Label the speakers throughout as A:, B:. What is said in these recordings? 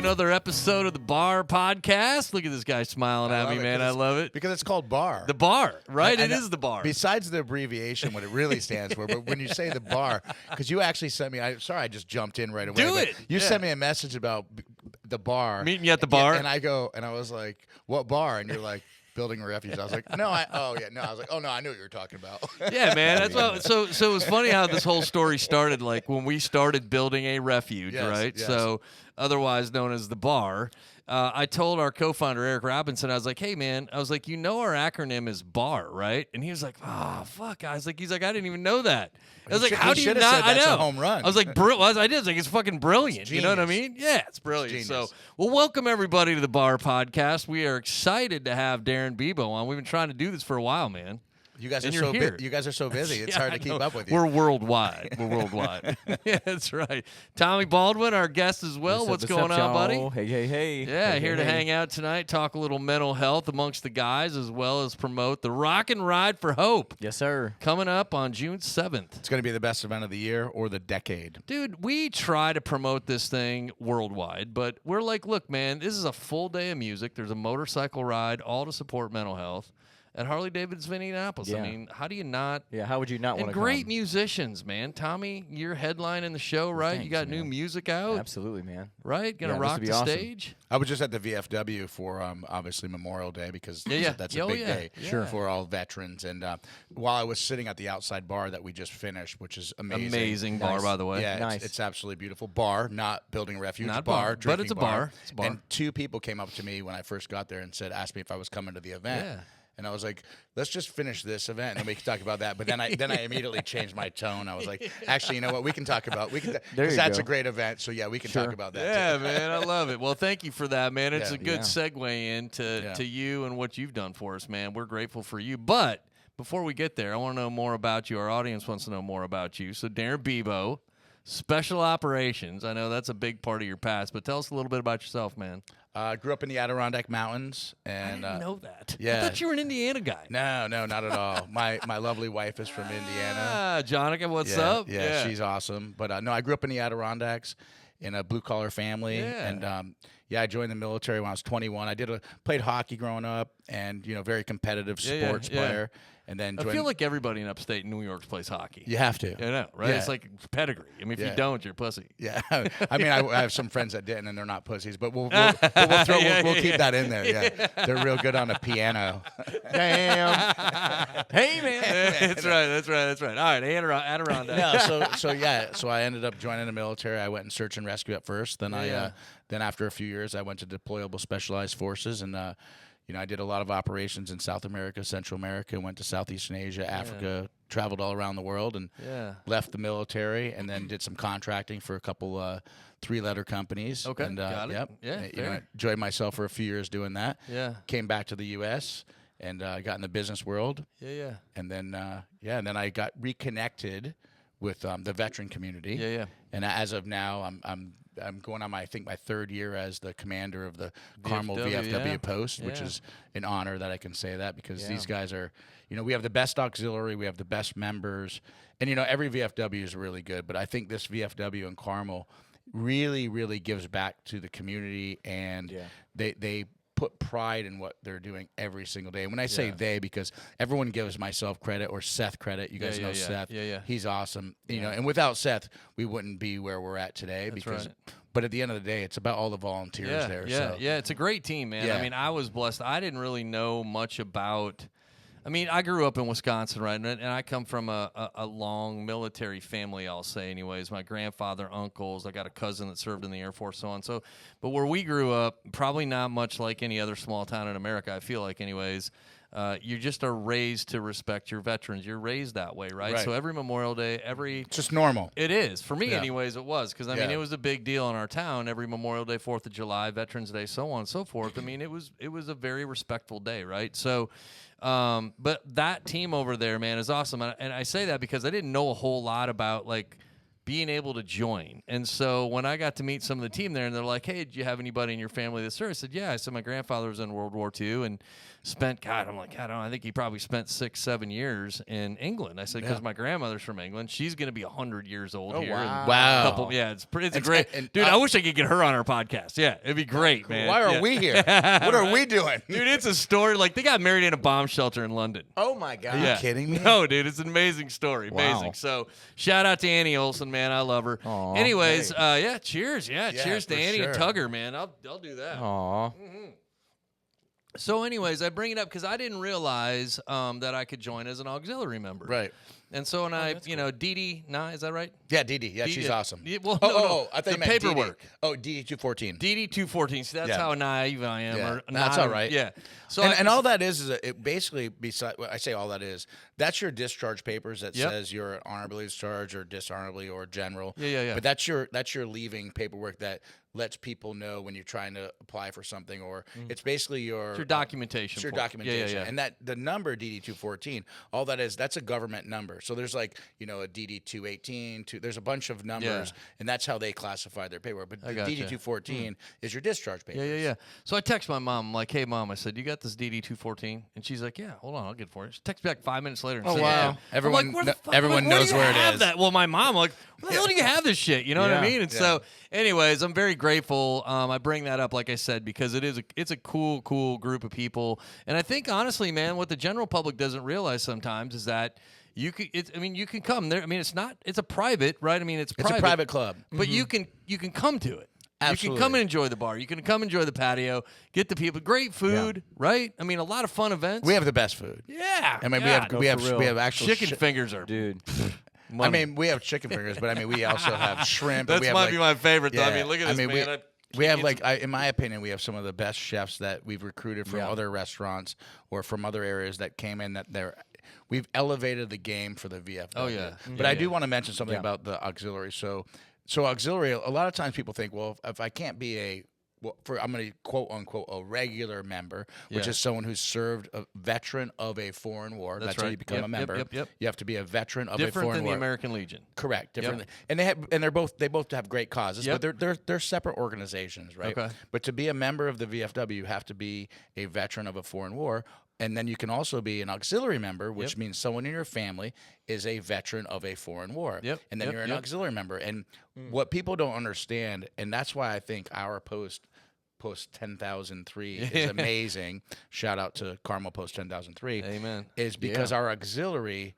A: another episode of the Bar Podcast. Look at this guy smiling at me, man. I love it.
B: Because it's called Bar.
A: The Bar, right? It is the Bar.
B: Besides the abbreviation, what it really stands for, but when you say the Bar, because you actually sent me, sorry, I just jumped in right away.
A: Do it.
B: You sent me a message about the bar.
A: Meeting you at the bar?
B: And I was like, what bar? And you're like, Building a Refuge. I was like, I was like, oh no, I knew what you were talking about.
A: Yeah, man. That's what, so it was funny how this whole story started, like when we started building a refuge, right?
B: Yes.
A: So otherwise known as the Bar. I told our co-founder, Eric Robinson, I was like, hey, man, our acronym is BAR, right? And he was like, oh, fuck. He's like, I didn't even know that. I was like, how do you not?
B: Said that's
A: I know.
B: A home run.
A: I was like, I did. I was like, it's fucking brilliant.
B: It's
A: you know what I mean? Yeah, it's brilliant.
B: It's
A: so, well, welcome everybody to the Bar Podcast. We are excited to have Darin Bibeau on. We've been trying to do this for a while, man.
B: You guys are so busy. It's hard to keep up with you.
A: We're worldwide. Yeah, that's right. Tommy Baldwin, our guest as well. What's going on, buddy?
C: Hey.
A: Yeah, here to hang out tonight, talk a little mental health amongst the guys, as well as promote the Rock and Ride for Hope.
C: Yes, sir.
A: Coming up on June 7th.
B: It's going to be the best event of the year or the decade.
A: Dude, we try to promote this thing worldwide, but we're like, look, man, this is a full day of music. There's a motorcycle ride, all to support mental health. At Harley-Davidson, Indianapolis.
C: Yeah.
A: I mean, how do you not?
C: Yeah, how would you not want to
A: come? And great musicians, man. Tommy, you're headlining the show, right?
C: Thanks,
A: you got
C: man.
A: new music out.
C: Absolutely, man.
A: Right? Gonna rock the stage.
B: I was just at the VFW for obviously Memorial Day because that's a big day for all veterans. And while I was sitting at the outside bar that we just finished, which is amazing.
A: Amazing bar, by the way.
B: Yeah,
C: nice.
B: It's absolutely beautiful. Bar, not Building a Refuge.
A: Not
B: bar,
A: but it's a bar. It's a bar.
B: And two people came up to me when I first got there and asked me if I was coming to the event.
A: Yeah.
B: And I was like, let's just finish this event and then we can talk about that. But then I immediately changed my tone. I was like, actually, you know what? We can talk about because that's a great event. So yeah, we can talk about that.
A: Yeah,
B: too.
A: man, I love it. Well, thank you for that, man. It's a good segue into to you and what you've done for us, man. We're grateful for you. But before we get there, I want to know more about you. Our audience wants to know more about you. So Darin Bibeau, Special Operations. I know that's a big part of your past, but tell us a little bit about yourself, man.
B: Grew up in the Adirondack Mountains, and
A: I didn't know that.
B: Yeah,
A: I thought you were an Indiana guy.
B: No, not at all. My lovely wife is from Indiana.
A: Jonica, what's up?
B: Yeah, she's awesome. But no, I grew up in the Adirondacks in a blue collar family, and I joined the military when I was 21. I played hockey growing up, and very competitive sports player. And then
A: I feel like everybody in upstate New York plays hockey.
B: You have to.
A: I know, right?
B: Yeah.
A: It's like pedigree. I mean, if you don't, you're a pussy.
B: Yeah. I mean, I have some friends that didn't, and they're not pussies, but we'll keep that in there. Yeah. They're real good on the piano.
C: Damn. Hey, man.
A: That's right. All right, Adirondack.
B: So I ended up joining the military. I went in search and rescue at first. Then then after a few years, I went to deployable specialized forces, and I did a lot of operations in South America, Central America, went to Southeastern Asia, Africa, traveled all around the world, and left the military, and then did some contracting for a couple 3-letter companies.
A: Okay,
B: and,
A: got it. Yeah,
B: enjoyed myself for a few years doing that.
A: Yeah.
B: Came back to the U.S. and got in the business world.
A: Yeah.
B: And then and then I got reconnected with the veteran community.
A: Yeah.
B: And as of now, I'm going on my 3rd year as the commander of the Carmel VFW Post, which is an honor that I can say that because these guys are, we have the best auxiliary, we have the best members, and every VFW is really good, but I think this VFW in Carmel really, really gives back to the community, and they put pride in what they're doing every single day. And when I say they, because everyone gives myself credit or Seth credit. You guys know Seth.
A: Yeah.
B: He's awesome. And without Seth, we wouldn't be where we're at today. But at the end of the day, it's about all the volunteers there.
A: Yeah. It's a great team, man.
B: Yeah.
A: I mean, I was blessed. I didn't really know much about. I mean, I grew up in Wisconsin, right? And I come from a long military family, I'll say anyways. My grandfather, uncles, I got a cousin that served in the Air Force, so on. So, but where we grew up, probably not much like any other small town in America, I feel like anyways. You just are raised to respect your veterans. You're raised that way, right? So every Memorial Day,
B: it's just normal.
A: It is. For me, anyways, it was. Because, I mean, it was a big deal in our town. Every Memorial Day, 4th of July, Veterans Day, so on and so forth. I mean, it was a very respectful day, right? So, but that team over there, man, is awesome. And I say that because I didn't know a whole lot about, like, being able to join. And so when I got to meet some of the team there, and they're like, "Hey, did you have anybody in your family that served?" I said, "Yeah." I said, "My grandfather was in World War II and spent, God," I'm like, "God, I think he probably spent 6-7 years in England." I said, "Because my grandmother's from England. She's going to be 100 years old here."
B: Wow.
A: And
B: Wow.
A: it's a great, dude. I wish I could get her on our podcast. Yeah, it'd be great, man.
B: Why are we here? What are we doing?
A: Dude, it's a story. Like, they got married in a bomb shelter in London.
C: Oh my God.
B: Are you kidding me?
A: No, dude, it's an amazing story. Amazing.
C: Wow.
A: So, shout out to Annie Olson, man. I love her.
C: Aw,
A: Anyways, yeah, cheers. Yeah, cheers to
B: for
A: Annie and
B: sure.
A: Tugger, man. I'll do that.
C: Aw.
A: So, anyways, I bring it up because I didn't realize that I could join as an auxiliary member.
B: Right.
A: And so when Dee Dee, is that right?
B: Yeah, Dee Dee. Yeah,
A: Dee
B: she's
A: Dee.
B: awesome.
A: Well,
B: Oh, I thought
A: the
B: you meant
A: paperwork.
B: Dee Dee. Oh, Dee Dee 214.
A: Dee Dee 214. See, that's
B: Yeah.
A: how naive I am.
B: Yeah.
A: Or
B: That's
A: not-
B: all right.
A: Yeah. So
B: And all that is it basically, I say all that is, that's your discharge papers that
A: Yep.
B: says you're honorably discharged or dishonorably or general.
A: Yeah.
B: But that's your leaving paperwork that lets people know when you're trying to apply for something, or it's basically your
A: It's your documentation.
B: It's your
A: for it.
B: documentation.
A: Yeah.
B: And that the number DD214, all that is, that's a government number. So there's like, a DD218, there's a bunch of numbers, and that's how they classify their paperwork. But the
A: gotcha.
B: DD214 is your discharge papers.
A: Yeah. So I text my mom. I'm like, "Hey, Mom," I said, "You got this DD214?" And she's like, "Yeah, hold on, I'll get it for you." She texts me back 5 minutes later and said,
B: wow.
A: "Yeah." I'm
B: Everyone
A: like, "Where the fuck-
B: everyone
A: like, where
B: knows
A: do you
B: where it
A: have
B: is.
A: That? Well, my mom, like, where the hell do you have this shit? You know what I
C: Yeah.
A: mean? And so, anyways, I'm very grateful. I bring that up, like I said, because it's a cool group of people. And I think, honestly, man, what the general public doesn't realize sometimes is that you can come there. I mean, it's a private, right? I mean, it's
B: It's a private club.
A: but you can come to it. You
B: Absolutely.
A: can come and enjoy the bar. You can come enjoy the patio, get the people, great food, right? I mean, a lot of fun events.
B: We have the best food.
A: yeah.
B: I mean,
A: God.
B: we have
C: for real.
B: we have actual
A: chicken fingers are.
C: Dude.
B: I
A: money.
B: mean, we have chicken fingers, but I mean, we also have shrimp. and
A: That
B: we have
A: might be my favorite. Though. I
B: Yeah.
A: mean, look at
B: I
A: this
B: mean,
A: man.
B: we have in my opinion, we have some of the best chefs that we've recruited from
C: Yeah.
B: other restaurants or from other areas that came in we've elevated the game for the VFW.
A: Oh, yeah.
B: But I do want to mention something about the auxiliary. So auxiliary, a lot of times people think, well, if I can't be I'm going to quote unquote a regular member, which
A: Yeah.
B: is someone who's served a veteran of a foreign war. That's how
A: right.
B: you become
A: Yep,
B: a member.
A: yep.
B: You have to be a veteran of
A: Different
B: a foreign
A: than
B: war.
A: the American Legion.
B: Correct. Different.
A: Yep.
B: And they both have great causes,
A: Yep.
B: but they're separate organizations, right?
A: Okay.
B: But to be a member of the VFW, you have to be a veteran of a foreign war. And then you can also be an auxiliary member, which
A: Yep.
B: means someone in your family is a veteran of a foreign war.
A: Yep,
B: And then
A: yep,
B: you're an
A: yep.
B: auxiliary member. And what people don't understand, and that's why I think our post 10,003 is amazing. Shout out to Carmel Post 10,003.
A: Amen.
B: Is because our auxiliary,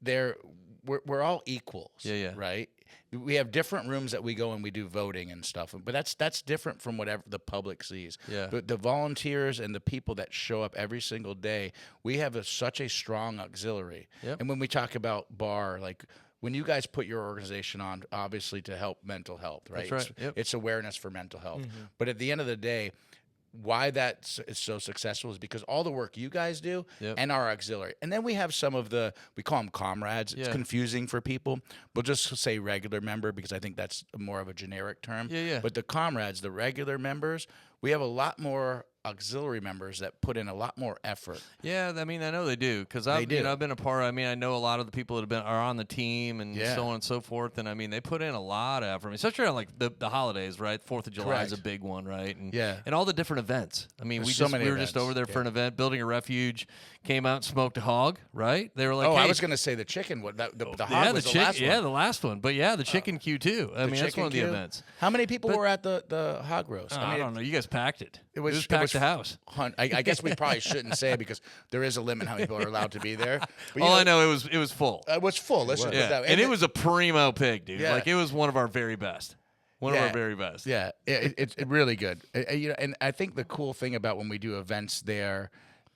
B: we're all equals.
A: Yeah.
B: Right. We have different rooms that we go and we do voting and stuff, but that's different from whatever the public sees.
A: Yeah.
B: But the volunteers and the people that show up every single day, we have such a strong auxiliary.
A: Yep.
B: And when we talk about bar, like when you guys put your organization on, obviously to help mental health, right?
A: That's right. Yep.
B: It's awareness for mental health. But at the end of the day, why that is so successful is because all the work you guys do
A: Yep.
B: and our auxiliary. And then we have some of we call them comrades. It's
A: Yeah.
B: confusing for people. We'll just say regular member because I think that's more of a generic term.
A: Yeah.
B: But the comrades, the regular members, we have a lot more auxiliary members that put in a lot more effort.
A: Yeah, I mean, I know they do because
B: They do.
A: I've been a part. I mean, I know a lot of the people that are on the team and
B: Yeah.
A: so on and so forth. And I mean, they put in a lot of effort. I mean, especially on like the holidays, right? 4th of July is a
B: Correct.
A: big one, right? And,
B: Yeah.
A: and all the different events. I mean,
B: There's
A: we
B: so many
A: were just
B: events.
A: over there for
B: Yeah.
A: an event, building a refuge. Came out and smoked a hog, right? They were like,
B: Oh,
A: hey,
B: I was going to say the chicken. The hog
A: yeah,
B: was
A: the
B: the last one.
A: Yeah, the last one. But yeah, the chicken queue too. I
B: The
A: mean, that's
B: chicken
A: one of the
B: queue.
A: events.
B: How many people were at the hog roast?
A: I don't know. You guys packed it.
B: It was
A: packed the house.
B: I guess we probably shouldn't say it because there is a limit how many people are allowed to be there. But,
A: All I know, it was full.
B: it was full. Let's just put
A: Yeah,
B: that.
A: and it was a primo pig, dude.
B: Yeah.
A: Like it was one of our very best. One of
B: Yeah.
A: our very best.
B: Yeah, it's really good. And I think the cool thing about when we do events there,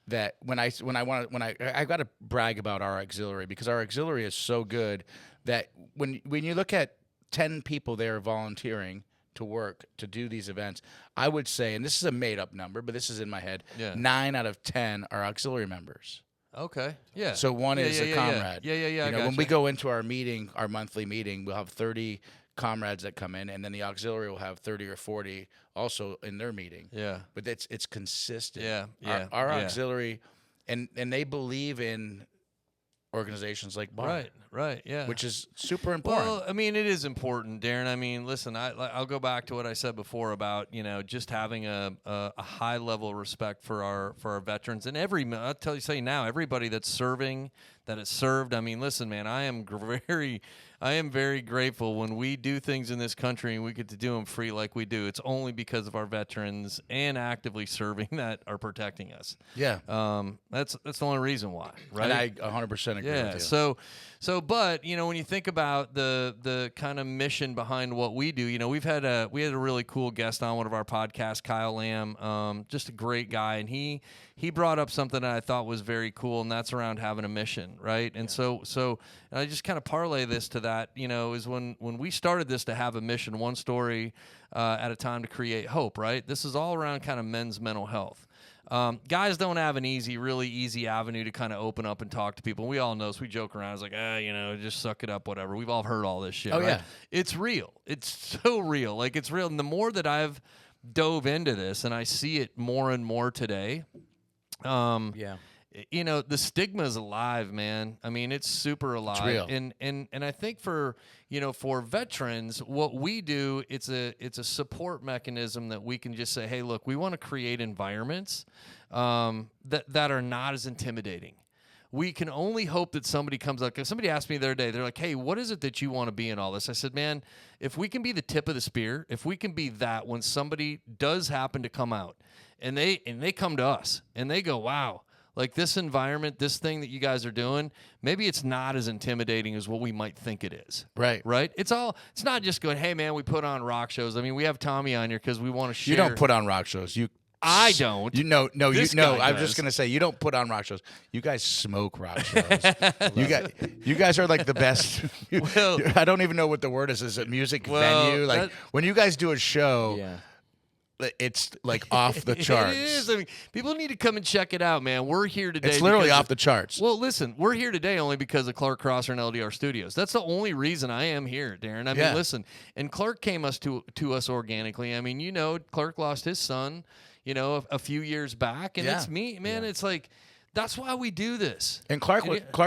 B: that I got to brag about our auxiliary because our auxiliary is so good that when you look at 10 people there volunteering to work to do these events, I would say, and this is a made up number, but this is in my head,
A: Yeah.
B: 9 out of 10 are auxiliary members.
A: Okay. Yeah.
B: So one is a comrade.
A: Yeah.
B: You know, when we go into our meeting, our monthly meeting, we'll have 30 comrades that come in, and then the auxiliary will have 30 or 40 also in their meeting.
A: Yeah.
B: But it's consistent.
A: Yeah.
B: Our
A: Yeah.
B: auxiliary, and they believe in organizations like BAR.
A: Right, yeah.
B: Which is super important.
A: Well, I mean, it is important, Darin. I mean, listen, I'll go back to what I said before about, just having a high level of respect for our veterans and I'll tell you now, everybody that's serving, that has served. I mean, listen, man, I am very grateful when we do things in this country and we get to do them free like we do. It's only because of our veterans and actively serving that are protecting us.
B: Yeah.
A: That's the only reason why, right?
B: And I 100% agree with you.
A: But when you think about the kind of mission behind what we do, we had a really cool guest on one of our podcasts, Kyle Lamb, just a great guy, and he brought up something that I thought was very cool, and that's around having a mission, right? And so and I just kind of parlay this to that, is when we started this to have a mission, one story at a time to create hope, right? This is all around kind of men's mental health. Guys don't have an really easy avenue to kind of open up and talk to people. We all know this. We joke around. It's like, just suck it up, whatever. We've all heard all this shit, right? Yeah. It's real. It's so real. Like, it's real. And the more that I've dove into this, and I see it more and more today, the stigma is alive, man. I mean, it's super alive.
B: It's real.
A: And I think for veterans, what we do, it's a support mechanism that we can just say, hey, look, we want to create environments that are not as intimidating. We can only hope that somebody comes up. Somebody asked me the other day, they're like, hey, what is it that you want to be in all this? I said, man, if we can be the tip of the spear, if we can be that when somebody does happen to come out and they come to us and they go, wow, like this environment, this thing that you guys are doing, maybe it's not as intimidating as what we might think it is.
B: Right.
A: Right? It's not just going, hey, man, we put on rock shows. I mean, we have Tommy on here because we want to share.
B: You don't put on rock shows.
A: I don't.
B: No. I'm
A: does.
B: just gonna say you don't put on rock shows. You guys smoke rock shows. you guys are like the best. I don't even know what the word is. Is it music venue? Like when you guys do a show.
C: Yeah.
B: It's like off the charts.
A: It is. I mean, people need to come and check it out, man. We're here today.
B: It's literally off the charts.
A: Well, listen, we're here today only because of Clark Crosser and LDR Studios. That's the only reason I am here, Darin. I mean, listen, and Clark came to us organically. I mean, Clark lost his son, a few years back, and it's me, man. It's like, that's why we do this.
B: And Clark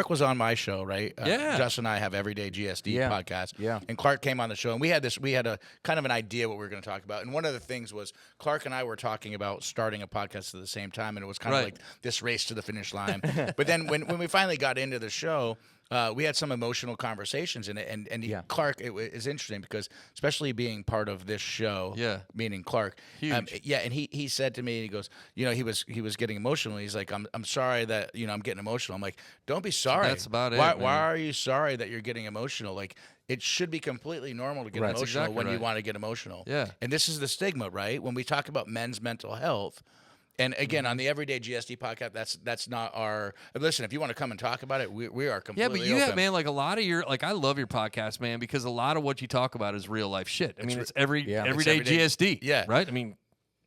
B: was on my show, right? Justin and I have Everyday GSD podcast.
C: Yeah.
B: And Clark came on the show, and we had a kind of an idea what we were going to talk about. And one of the things was Clark and I were talking about starting a podcast at the same time, and it was kind of like this race to the finish line. But then when we finally got into the show, we had some emotional conversations in it, and Clark, it is interesting because especially being part of this show, meaning Clark, and he said to me, he goes, he was getting emotional. He's like, I'm sorry that I'm getting emotional. I'm like, don't be sorry.
A: That's about it.
B: Why are you sorry that you're getting emotional? Like, it should be completely normal to get emotional when you want to get emotional.
A: Yeah.
B: And this is the stigma, right? When we talk about men's mental health. And again, on the Everyday GSD podcast, that's not our. Listen, if you want to come and talk about it, we are completely
A: open.
B: open.
A: Have, man, like a lot of I love your podcast, man, because a lot of what you talk about is real life shit. I mean, it's everyday GSD.
B: Yeah.
A: Right? I mean,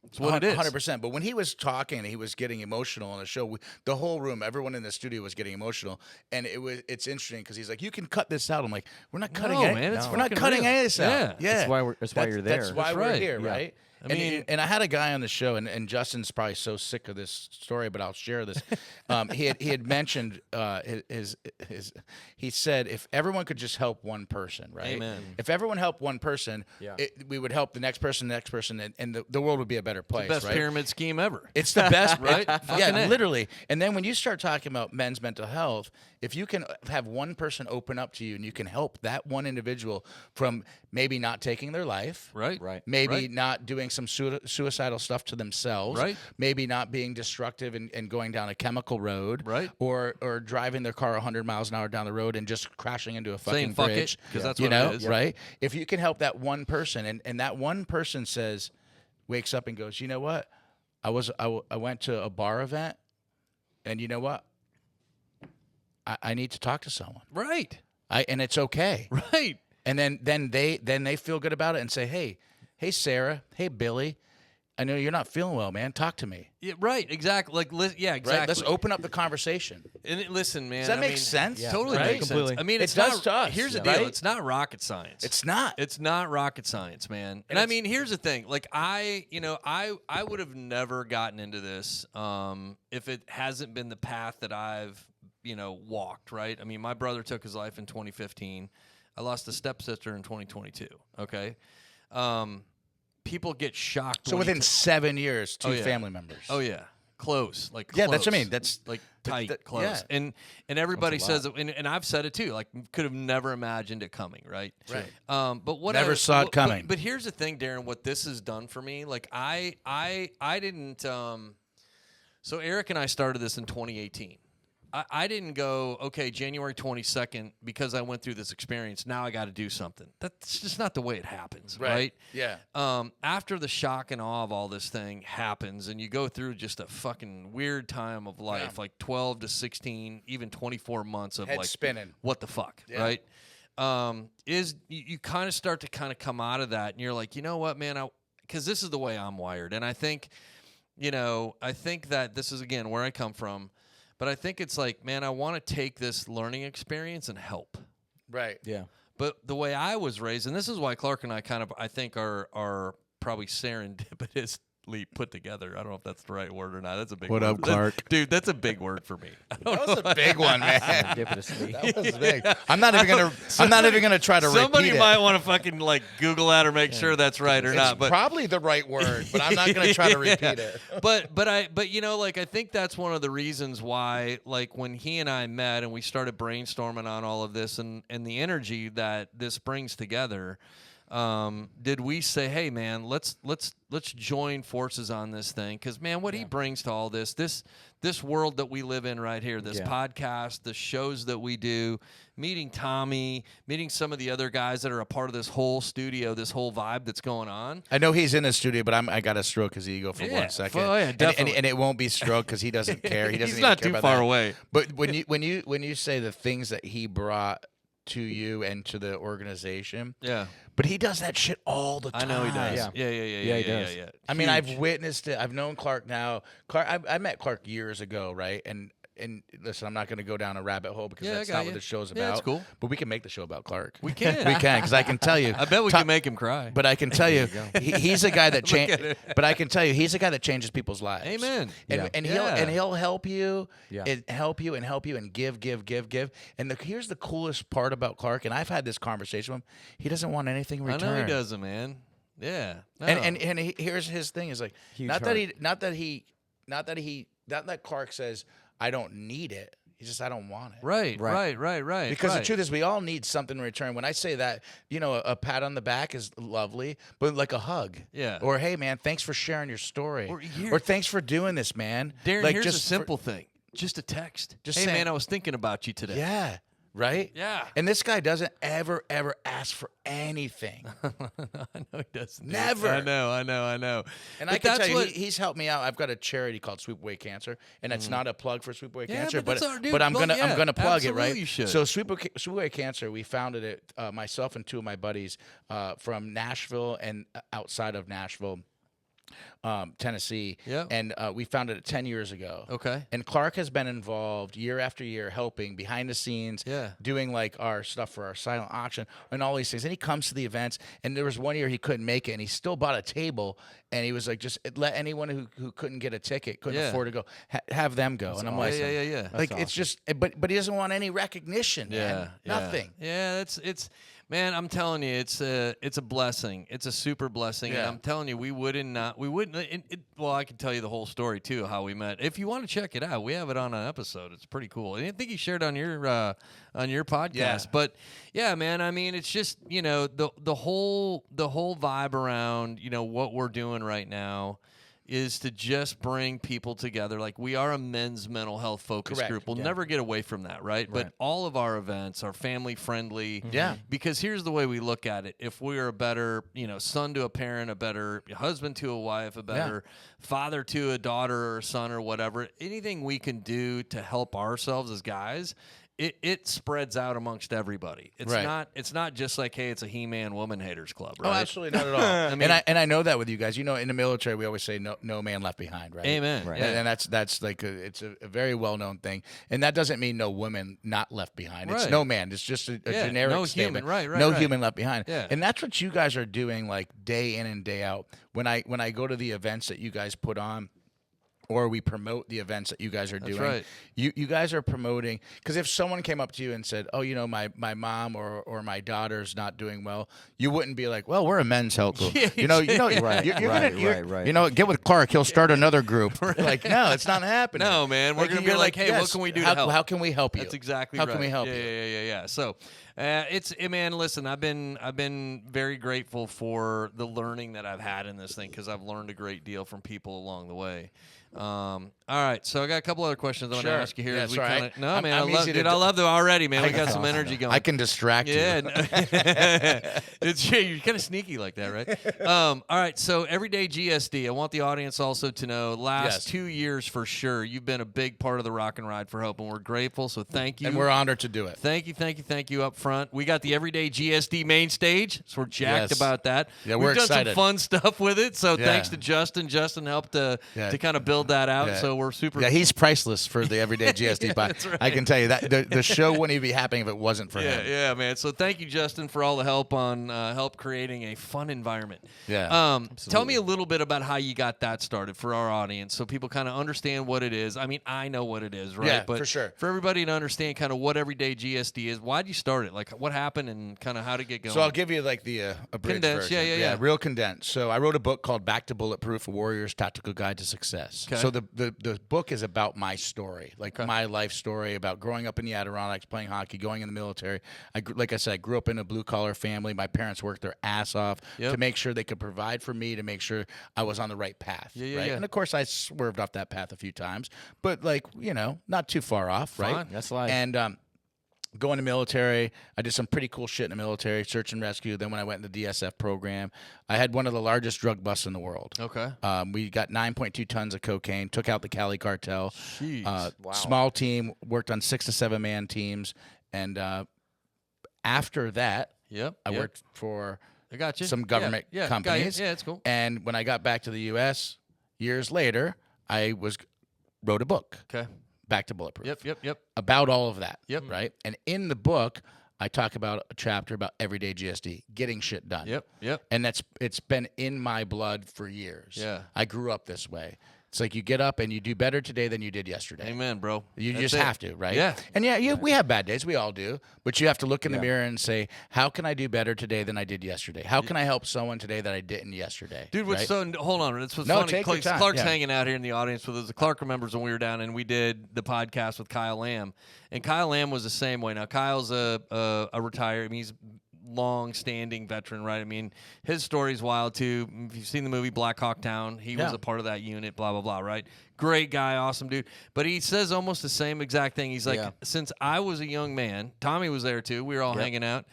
A: it's what it is.
B: 100%. But when he was talking and he was getting emotional on the show, the whole room, everyone in the studio was getting emotional. And it's interesting because he's like, you can cut this out. I'm like, we're not cutting it. We're not cutting any of this out. Yeah.
C: That's why you're there.
B: That's why we're here, right?
A: I mean,
B: and I had a guy on the show, and Justin's probably so sick of this story, but I'll share this. He had mentioned he said if everyone could just help one person, right?
A: Amen.
B: If everyone helped one person, we would help the next person, and the world would be a better place.
A: It's the best
B: right?
A: pyramid scheme ever.
B: It's the best,
A: right?
B: Literally. And then when you start talking about men's mental health, if you can have one person open up to you and you can help that one individual from maybe not taking their life,
A: right,
B: maybe not doing some suicidal stuff to themselves,
A: right,
B: maybe not being destructive and going down a chemical road,
A: right,
B: or driving their car 100 miles an hour down the road and just crashing into a fucking bridge,
A: because that's what it is,
B: right? If you can help that one person, and that one person wakes up and goes, you know what, I went to a bar event, and you know what, I need to talk to someone,
A: right?
B: And it's okay,
A: right? And
B: then they feel good about it and say, hey Sarah, hey Billy, I know you're not feeling well, man. Talk to me.
A: Yeah, right, exactly. Exactly.
B: Right? Let's open up the conversation.
A: And listen, man.
B: Does that make sense?
A: Yeah, totally makes sense. I mean,
B: it does to us.
A: Here's the deal. Right? It's not rocket science.
B: It's not.
A: It's not rocket science, man. And I mean, here's the thing. Like, I would have never gotten into this if it hasn't been the path that I've walked, right? I mean, my brother took his life in 2015. I lost a stepsister in 2022. Okay. People get shocked.
B: So within 7 years, two family members.
A: Oh yeah. Close, like
B: yeah,
A: close.
B: that's what I mean. That's
A: like tight, close,
B: yeah.
A: and everybody says it, and I've said it too. Like, could have never imagined it coming, right?
B: Right.
A: But what
B: never saw it coming.
A: But here's the thing, Darin. What this has done for me, like I didn't. So Eric and I started this in 2018. I didn't go, okay, January 22nd, because I went through this experience, now I got to do something. That's just not the way it happens, right?
B: Yeah.
A: After the shock and awe of all this thing happens, and you go through just a fucking weird time of life, like 12 to 16, even 24 months of
B: head
A: like
B: spinning.
A: What the fuck, right? You kind of start to kind of come out of that, and you're like, you know what, man, because this is the way I'm wired, and I think that this is, again, where I come from. But I think it's like, man, I want to take this learning experience and help.
B: Right.
C: Yeah.
A: But the way I was raised, and this is why Clark and I I think are probably serendipitously put together. I don't know if that's the right word or not. That's a big word.
B: What up, Clark?
A: Dude, that's a big word for me.
B: That was a big one, man.
C: Serendipitously.
B: That was big. I'm not even gonna try to repeat it.
A: Somebody might want to fucking like Google that or make sure that's right or not. But
B: probably the right word, but I'm not gonna try to repeat it.
A: But like I think that's one of the reasons why, like, when he and I met and we started brainstorming on all of this and the energy that this brings together. Did we say, hey man, let's join forces on this thing? Because man, what he brings to all this world that we live in right here, this podcast, the shows that we do, meeting Tommy, meeting some of the other guys that are a part of this whole studio, this whole vibe that's going on.
B: I know he's in the studio, but I got to stroke his ego for 1 second.
A: Oh, yeah, definitely.
B: And it won't be stroke because he doesn't care. He doesn't.
A: He's
B: even
A: not
B: care
A: too
B: about
A: far
B: that.
A: away.
B: But when you say the things that he brought to you and to the organization, but he does that shit all the time.
A: I know he does.
C: Yeah.
A: Yeah,
C: he does.
B: I mean, I've witnessed it. I've known Clark now. I met Clark years ago, right? And listen, I'm not going to go down a rabbit hole because that's not what the show's about.
A: Yeah, that's cool.
B: But we can make the show about Clark.
A: We can.
B: We can, because I can tell you.
A: I bet we can make him cry.
B: But I can tell you, he's a guy that changes. But I can tell you, he's a guy that changes people's lives.
A: Amen.
B: And he'll help you,
C: and
B: help you and give. And here's the coolest part about Clark. And I've had this conversation with him. He doesn't want anything in return.
A: I know he doesn't, man. Yeah. No.
B: And here's his thing is like,
C: Huge
B: not
C: heart.
B: that Clark says I don't need it. He's just, I don't want it.
A: Right.
B: Because the truth is, we all need something in return. When I say that, a pat on the back is lovely, but like a hug.
A: Yeah.
B: Or, hey, man, thanks for sharing your story. Or thanks for doing this, man.
A: Darin,
B: like,
A: here's
B: just
A: a simple thing. Just a text.
B: Just
A: hey,
B: saying,
A: man, I was thinking about you today.
B: Yeah. Right?
A: Yeah.
B: And this guy doesn't ever ask for anything.
A: I know he doesn't.
B: Never.
A: I know.
B: And
A: but
B: I can tell you,
A: what,
B: he's helped me out. I've got a charity called Sweep Away Cancer, and it's not a plug for Sweep Away Cancer,
A: but
B: I'm gonna plug it, right?
A: You should.
B: So Sweep Away Cancer, we founded it, myself and two of my buddies from Nashville and outside of Nashville. Tennessee, and we founded it 10 years ago.
A: Okay.
B: And Clark has been involved year after year, helping behind the scenes, doing like our stuff for our silent auction and all these things. And he comes to the events. And there was one year he couldn't make it, and he still bought a table. And he was like, just let anyone who couldn't get a ticket, couldn't afford to go, have them go.
C: That's
B: and I'm
C: awesome.
B: like,
A: yeah.
B: Like it's just, but he doesn't want any recognition. Man. Nothing.
A: Yeah, it's. Man, I'm telling you, it's a blessing. It's a super blessing, and I'm telling you, we wouldn't. Well, I can tell you the whole story too, how we met. If you want to check it out, we have it on an episode. It's pretty cool. I think you shared on your podcast.
B: Yeah.
A: But yeah, man, I mean, it's just the whole vibe around what we're doing right now is to just bring people together. Like, we are a men's mental health focus group. We'll never get away from that, right? But all of our events are family friendly.
B: Yeah.
A: Because here's the way we look at it. If we are a better, son to a parent, a better husband to a wife, a better father to a daughter or son or whatever, anything we can do to help ourselves as guys, it spreads out amongst everybody. It's not just like, hey, it's a He-Man woman haters club, right?
B: Oh, absolutely not at all. I mean, and I know that with you guys. In the military, we always say no man left behind, right?
A: Amen.
C: Right.
B: And that's like it's a very well known thing, and that doesn't mean no woman not left behind. It's no man. It's just a generic
A: no
B: statement.
A: Human,
B: no human left behind.
A: Yeah.
B: And that's what you guys are doing, like day in and day out. When I go to the events that you guys put on. or we promote the events that you guys are doing.
A: right.
B: You guys are promoting, because if someone came up to you and said, "Oh, my mom or my daughter's not doing well," you wouldn't be like, "Well, we're a men's health group."
A: Yeah,
C: Right,
B: Right. Get with Clark. He'll start another group. Like, no, it's not happening.
A: No, man. We're gonna be like, hey, what can we do to help?
B: How can we help you?
A: That's exactly
B: how
A: right.
B: How can we help
A: you? Yeah. So, man. Listen, I've been very grateful for the learning that I've had in this thing, because I've learned a great deal from people along the way. All right, so I got a couple other questions I want to ask you here.
B: Yeah, sorry.
A: No, man,
B: I'm
A: I love them already, man. We got some energy going.
B: I can distract you.
A: Yeah, you're kind of sneaky like that, right? All right, so everyday GSD. I want the audience also to know, last 2 years for sure, you've been a big part of the Rock and Ride for Hope, and we're grateful. So thank you,
B: and we're honored to do it.
A: Thank you up front. We got the everyday GSD main stage, so we're jacked about that.
B: Yeah,
A: we've
B: we're
A: done
B: excited.
A: some fun stuff with it. So thanks to Justin. Justin helped to kind of build that out.
B: Yeah.
A: So we're super.
B: Yeah, he's priceless for the everyday GSD.
A: That's right.
B: I can tell you that the show wouldn't even be happening if it wasn't for him.
A: Yeah, man. So thank you, Justin, for all the help on help creating a fun environment.
B: Yeah.
A: Tell me a little bit about how you got that started for our audience, so people kind of understand what it is. I mean, I know what it is, right?
B: Yeah,
A: but
B: for sure.
A: For everybody to understand kind of what everyday GSD is, why'd you start it? Like, what happened and kind of how to get going?
B: So I'll give you like the abridged
A: Condensed,
B: version.
A: yeah.
B: Real condensed. So I wrote a book called Back to Bulletproof: A Warrior's Tactical Guide to Success.
A: Okay.
B: So the book is about my story, like my life story, about growing up in the Adirondacks, playing hockey, going in the military. Like I said, I grew up in a blue collar family. My parents worked their ass off to make sure they could provide for me, to make sure I was on the right path.
A: Yeah.
B: And of course, I swerved off that path a few times, but not too far off, right?
A: Fine.
C: That's life.
B: And going to military, I did some pretty cool shit in the military, search and rescue. Then when I went in the DSF program, I had one of the largest drug busts in the world.
A: Okay.
B: We got 9.2 tons of cocaine, took out the Cali cartel.
A: Jeez.
C: Wow.
B: Small team, worked on 6 to 7 man teams. And after that, I worked for
A: I got you.
B: some government companies.
A: Yeah, it's cool.
B: And when I got back to the U.S. years later, I wrote a book.
A: Okay.
B: Back to Bulletproof.
A: Yep.
B: About all of that.
A: Yep.
B: Right? And in the book, I talk about a chapter about everyday GSD, getting shit done.
A: Yep.
B: And it's been in my blood for years.
A: Yeah.
B: I grew up this way. It's like you get up and you do better today than you did yesterday.
A: Amen, bro.
B: You
A: That's
B: just
A: it.
B: have to, right?
A: Yeah.
B: And we have bad days. We all do. But you have to look in the mirror and say, how can I do better today than I did yesterday? How can I help someone today that I didn't yesterday?
A: Dude, what's
B: right?
A: so hold on. It's what's
B: No,
A: funny.
B: take your time.
A: Clark's
B: Yeah.
A: hanging out here in the audience with us. Clark remembers when we were down and we did the podcast with Kyle Lamb. And Kyle Lamb was the same way. Now Kyle's a retired. I mean, he's long-standing veteran, right? I mean, his story's wild too. If you've seen the movie Black Hawk Down, he was a part of that unit. Blah blah blah. Right? Great guy, awesome dude. But he says almost the same exact thing. He's like, since I was a young man, Tommy was there too. We were all hanging out.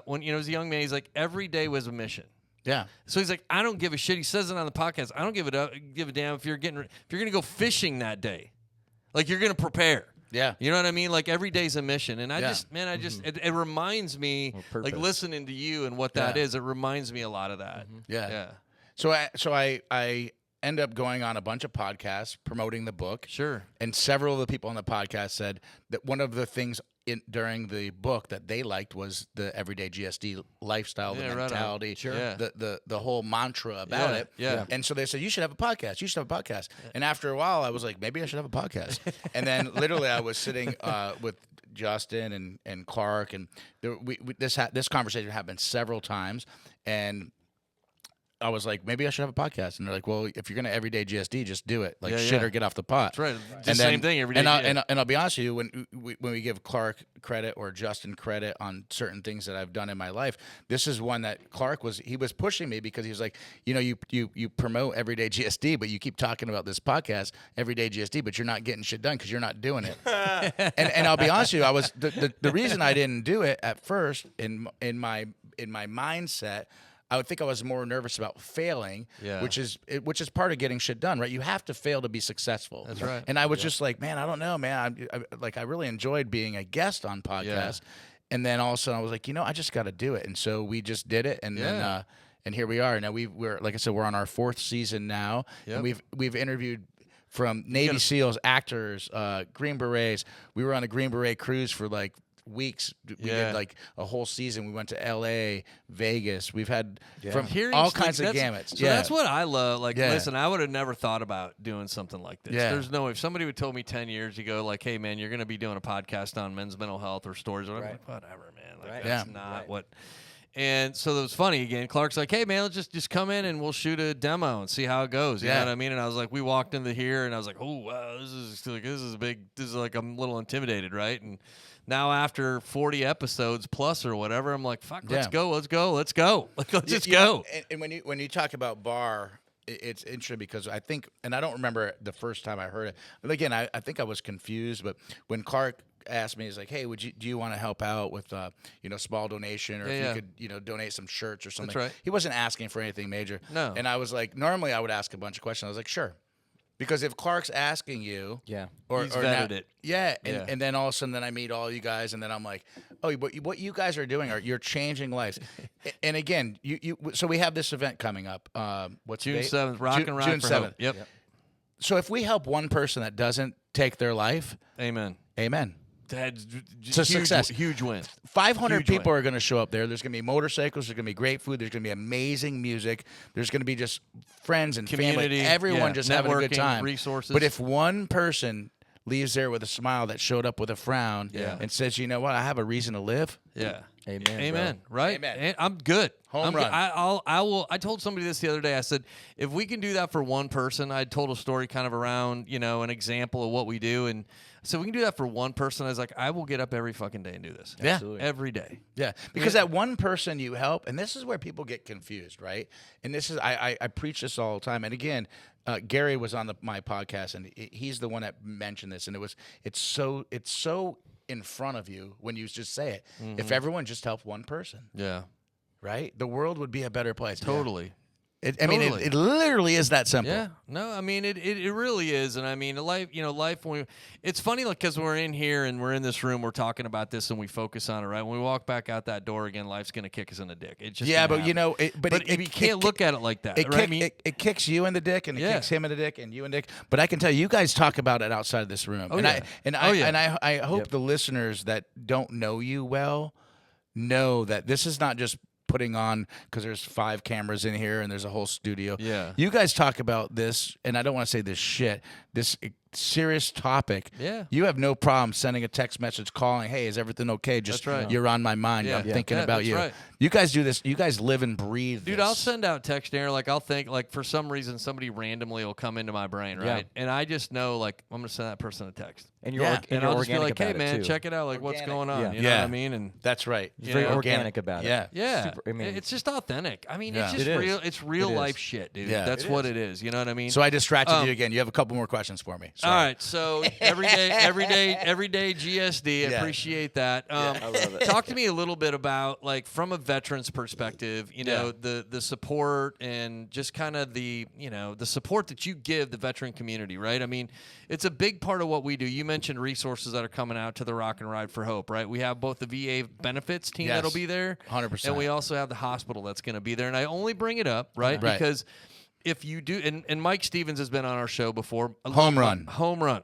A: When as a young man, he's like, every day was a mission.
B: Yeah.
A: So he's like, I don't give a shit. He says it on the podcast. I don't give a damn if you're gonna go fishing that day, like you're gonna prepare.
B: Yeah.
A: You know what I mean? Like every day's a mission. And it reminds me, like listening to you and what that is, it reminds me a lot of that.
B: Yeah. So I end up going on a bunch of podcasts promoting the book.
A: Sure.
B: And several of the people on the podcast said that one of the things during the book that they liked was the everyday GSD lifestyle, the mentality, the whole mantra about it.
A: Yeah.
B: And so they said, you should have a podcast. You should have a podcast. And after a while, I was like, maybe I should have a podcast. And then literally I was sitting with Justin and Clark, and this conversation happened several times. And I was like, maybe I should have a podcast. And they're like, well, if you're going to everyday GSD, just do it. Like shit or get off the pot.
A: That's right. It's the same thing every day.
B: And I'll be honest with you, when we give Clark credit or Justin credit on certain things that I've done in my life, this is one that Clark was pushing me, because he was like, you promote everyday GSD, but you keep talking about this podcast, everyday GSD, but you're not getting shit done because you're not doing it. and I'll be honest with you, I was the reason I didn't do it at first in my mindset, I would think I was more nervous about failing, which is part of getting shit done, right? You have to fail to be successful.
A: That's right.
B: And I was just like, man, I don't know, man. I really enjoyed being a guest on podcasts, and then all of a sudden I was like, I just got to do it, and so we just did it, and then and here we are. Now we're like I said, we're on our 4th season now, and we've interviewed from Navy SEALs, actors, Green Berets. We were on a Green Beret cruise for like weeks. We did like a whole season. We went to L.A., Vegas. We've had from
A: Hearing
B: all
A: stuff,
B: kinds of gamuts.
A: So that's what I love. Like,
B: Yeah.
A: listen, I would have never thought about doing something like this.
B: Yeah.
A: There's no, if somebody would told me 10 years ago, like, hey, man, you're going to be doing a podcast on men's mental health or stories, or I'm like, whatever, man. Like, that's not what. And so it was funny again. Clark's like, hey, man, let's just come in and we'll shoot a demo and see how it goes. You know what I mean? And I was like, we walked into here and I was like, oh, wow, this is like, I'm a little intimidated, right? And now after 40 episodes plus or whatever, I'm like, fuck, let's go. Like, let's just go.
B: And when you talk about bar, it's interesting because I think, and I don't remember the first time I heard it, but again, I think I was confused. But when Clark asked me, he's like, hey, do you want to help out with small donation, or if you could donate some shirts or something.
A: That's right.
B: He wasn't asking for anything major.
A: No.
B: And I was like, normally I would ask a bunch of questions. I was like, sure. Because if Clark's asking you, or
A: he's vetted it.
B: And then all of a sudden, then I meet all you guys, and then I'm like, oh, but what you guys are doing you're changing lives. And again, so we have this event coming up. What's
A: June
B: the date?
A: 7th, Rock and Ride
B: June
A: for
B: 7th.
A: Hope. Yep.
B: So if we help one person that doesn't take their life,
A: Amen.
B: It's a
A: Huge,
B: success.
A: Huge win.
B: 500 people are going to show up there. There's going to be motorcycles. There's going to be great food. There's going to be amazing music. There's going to be just friends and
A: Community,
B: family. Everyone just having a good time.
A: Resources.
B: But if one person leaves there with a smile that showed up with a frown and says, you know what, I have a reason to live.
A: Yeah.
C: Amen.
A: Bro. Right?
B: Amen.
A: I'm good.
B: Home run.
A: I told somebody this the other day. I said, if we can do that for one person, I told a story kind of around, an example of what we do. And so we can do that for one person. I was like, I will get up every fucking day and do this.
B: Yeah.
C: Absolutely.
A: Every day.
B: Yeah. Because that one person you help, and this is where people get confused, right? And this is, I preach this all the time. And again, Gary was on my podcast, and he's the one that mentioned this. And it's so in front of you when you just say it. Mm-hmm. If everyone just helped one person.
A: Yeah.
B: Right? The world would be a better place.
A: Totally.
B: I mean, it literally is that simple.
A: Yeah, no, I mean it really is, and I mean life. When it's funny, like because we're in here and we're in this room, we're talking about this and we focus on it. Right, when we walk back out that door again, life's gonna kick us in the dick. It's just
B: but
A: but you can't look at it like that.
B: It kicks you in the dick and it kicks him in the dick and you in the dick. But I can tell you guys talk about it outside of this room. I hope the listeners that don't know you well know that this is not just putting on because there's 5 cameras in here and there's a whole studio.
A: Yeah.
B: You guys talk about this, and I don't want to say this shit, this serious topic.
A: Yeah.
B: You have no problem sending a text message, calling, hey, is everything okay? Just
A: That's right.
B: You're on my mind.
A: Yeah.
B: I'm thinking about
A: that's
B: you.
A: Right.
B: You guys do this. You guys live and breathe
A: Dude,
B: this.
A: I'll send out text, Aaron. Like, I'll think, like, for some reason, somebody randomly will come into my brain, right?
C: Yeah.
A: And I just know, like, I'm going to send that person a text.
C: And you're,
B: Yeah.
A: And I'll just be like, hey,
C: about it,
A: man,
C: too.
A: check it out. Like, what's going on?
C: Yeah.
A: You know what I mean? And
B: That's right.
C: It's very
A: Yeah.
C: organic about it.
B: Yeah.
A: yeah,
C: Super- I mean-
A: it's just authentic. I mean,
B: Yeah.
A: it's just
C: It is.
A: real. It's real
C: It is.
A: life shit, dude.
B: Yeah.
A: That's
B: It
A: what it is. You know what I mean?
B: So I distracted you again. You have a couple more questions for me. Sorry.
A: All right, so every day GSD. I
B: Yeah.
A: appreciate that.
C: I love it.
A: Talk to me a little bit about, like, from a veteran's perspective, the support and just kind of the support that you give the veteran community, right? I mean, it's a big part of what we do. You mentioned resources that are coming out to the Rock and Ride for Hope, right? We have both the VA benefits team
B: Yes.
A: that'll be there,
B: 100%.
A: and we also have the hospital that's going to be there. And I only bring it up, right?
B: Right.
A: Because if you do, and Mike Stevens has been on our show before.
B: Home run,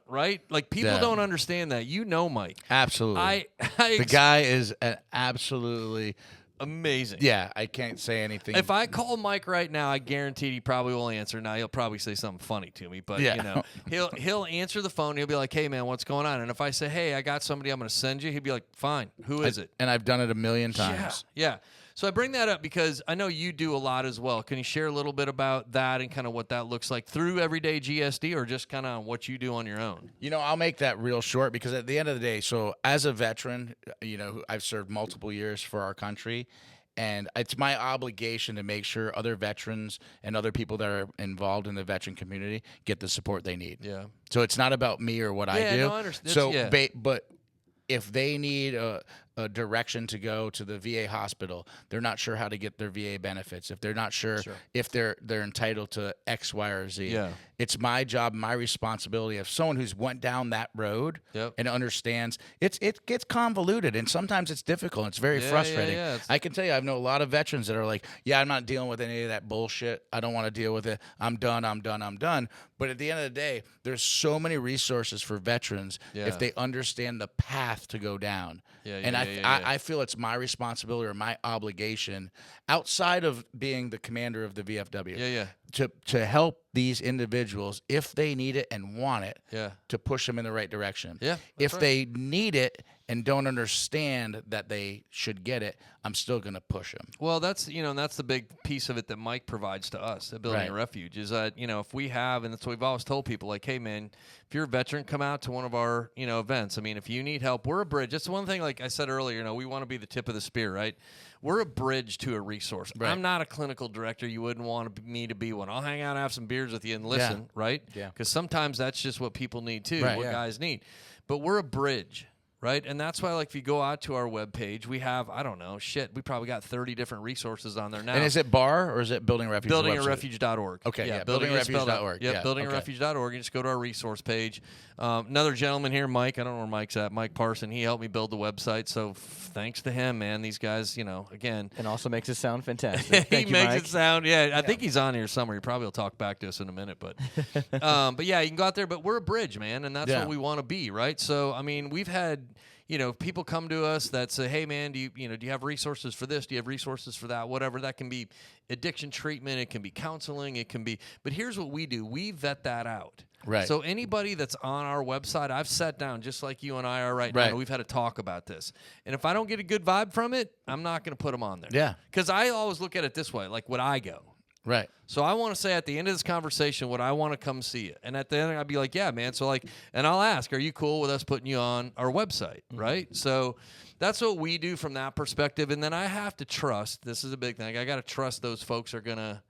A: right? Like, people
B: Yeah.
A: don't understand that. Mike.
B: Absolutely. The guy is an absolutely
A: amazing.
B: Yeah, I can't say anything.
A: If I call Mike right now, I guarantee he probably will answer. Now, he'll probably say something funny to me, but he'll answer the phone. He'll be like, "Hey, man, what's going on?" And if I say, "Hey, I got somebody I'm going to send you," he'll be like, "Fine. Who is it?"
B: And I've done it a million times.
A: Yeah. So I bring that up because I know you do a lot as well. Can you share a little bit about that and kind of what that looks like through Everyday GSD, or just kind of what you do on your own?
B: I'll make that real short because at the end of the day, so as a veteran, I've served multiple years for our country, and it's my obligation to make sure other veterans and other people that are involved in the veteran community get the support they need.
A: Yeah.
B: So it's not about me or what I do.
A: No, I understand.
B: So, but if they need a direction to go to the VA hospital, they're not sure how to get their VA benefits, if they're not sure if they're entitled to X, Y, or Z.
A: Yeah.
B: It's my job, my responsibility of someone who's went down that road and understands. It gets convoluted, and sometimes it's difficult. It's very frustrating. I can tell you, I know a lot of veterans that are like, yeah, I'm not dealing with any of that bullshit. I don't want to deal with it. I'm done. But at the end of the day, there's so many resources for veterans if they understand the path to go down. I feel it's my responsibility or my obligation outside of being the commander of the VFW to help these individuals if they need it and want it to push them in the right direction. If they need it and don't understand that they should get it, I'm still going to push them.
A: Well, that's and that's the big piece of it that Mike provides to us at Building a Refuge is that if we have, and that's what we've always told people, like, hey man, if you're a veteran, come out to one of our events. I mean, if you need help, we're a bridge. That's one thing, like I said earlier, we want to be the tip of the spear, right? We're a bridge to a resource. I'm not a clinical director. You wouldn't want me to be one. I'll hang out and have some beers with you and listen, right? Yeah. Because sometimes that's just what people need too, what guys need. But we're a bridge. Right, and that's why, like, if you go out to our webpage, we have, I don't know, we probably got 30 different resources on there now.
B: And is it BAR or is it Building a Refuge?
A: Buildingarefuge.org.
B: Okay, buildingarefuge.org.
A: Yeah, buildingarefuge.org. You just go to our resource page. Another gentleman here, Mike, I don't know where Mike's at, Mike Parson, he helped me build the website, so thanks to him, man. These guys, again.
D: And also makes it sound fantastic.
A: He makes it sound, I think he's on here somewhere. He probably will talk back to us in a minute, but yeah, you can go out there, but we're a bridge, man, and that's what we want to be, right? So, I mean, we've had people come to us that say, hey man, do you have resources for this? Do you have resources for that? Whatever. That can be addiction treatment. It can be counseling. It can be, but here's what we do. We vet that out.
B: Right.
A: So anybody that's on our website, I've sat down just like you and I are right now. And we've had a talk about this. And if I don't get a good vibe from it, I'm not going to put them on there.
B: Yeah.
A: Because I always look at it this way, like, would I go?
B: Right.
A: So I want to say at the end of this conversation, would I want to come see you? And at the end, I'd be like, yeah, man. So like, and I'll ask, are you cool with us putting you on our website? Right. So that's what we do from that perspective. And then I have to trust, this is a big thing. I got to trust those folks are going to,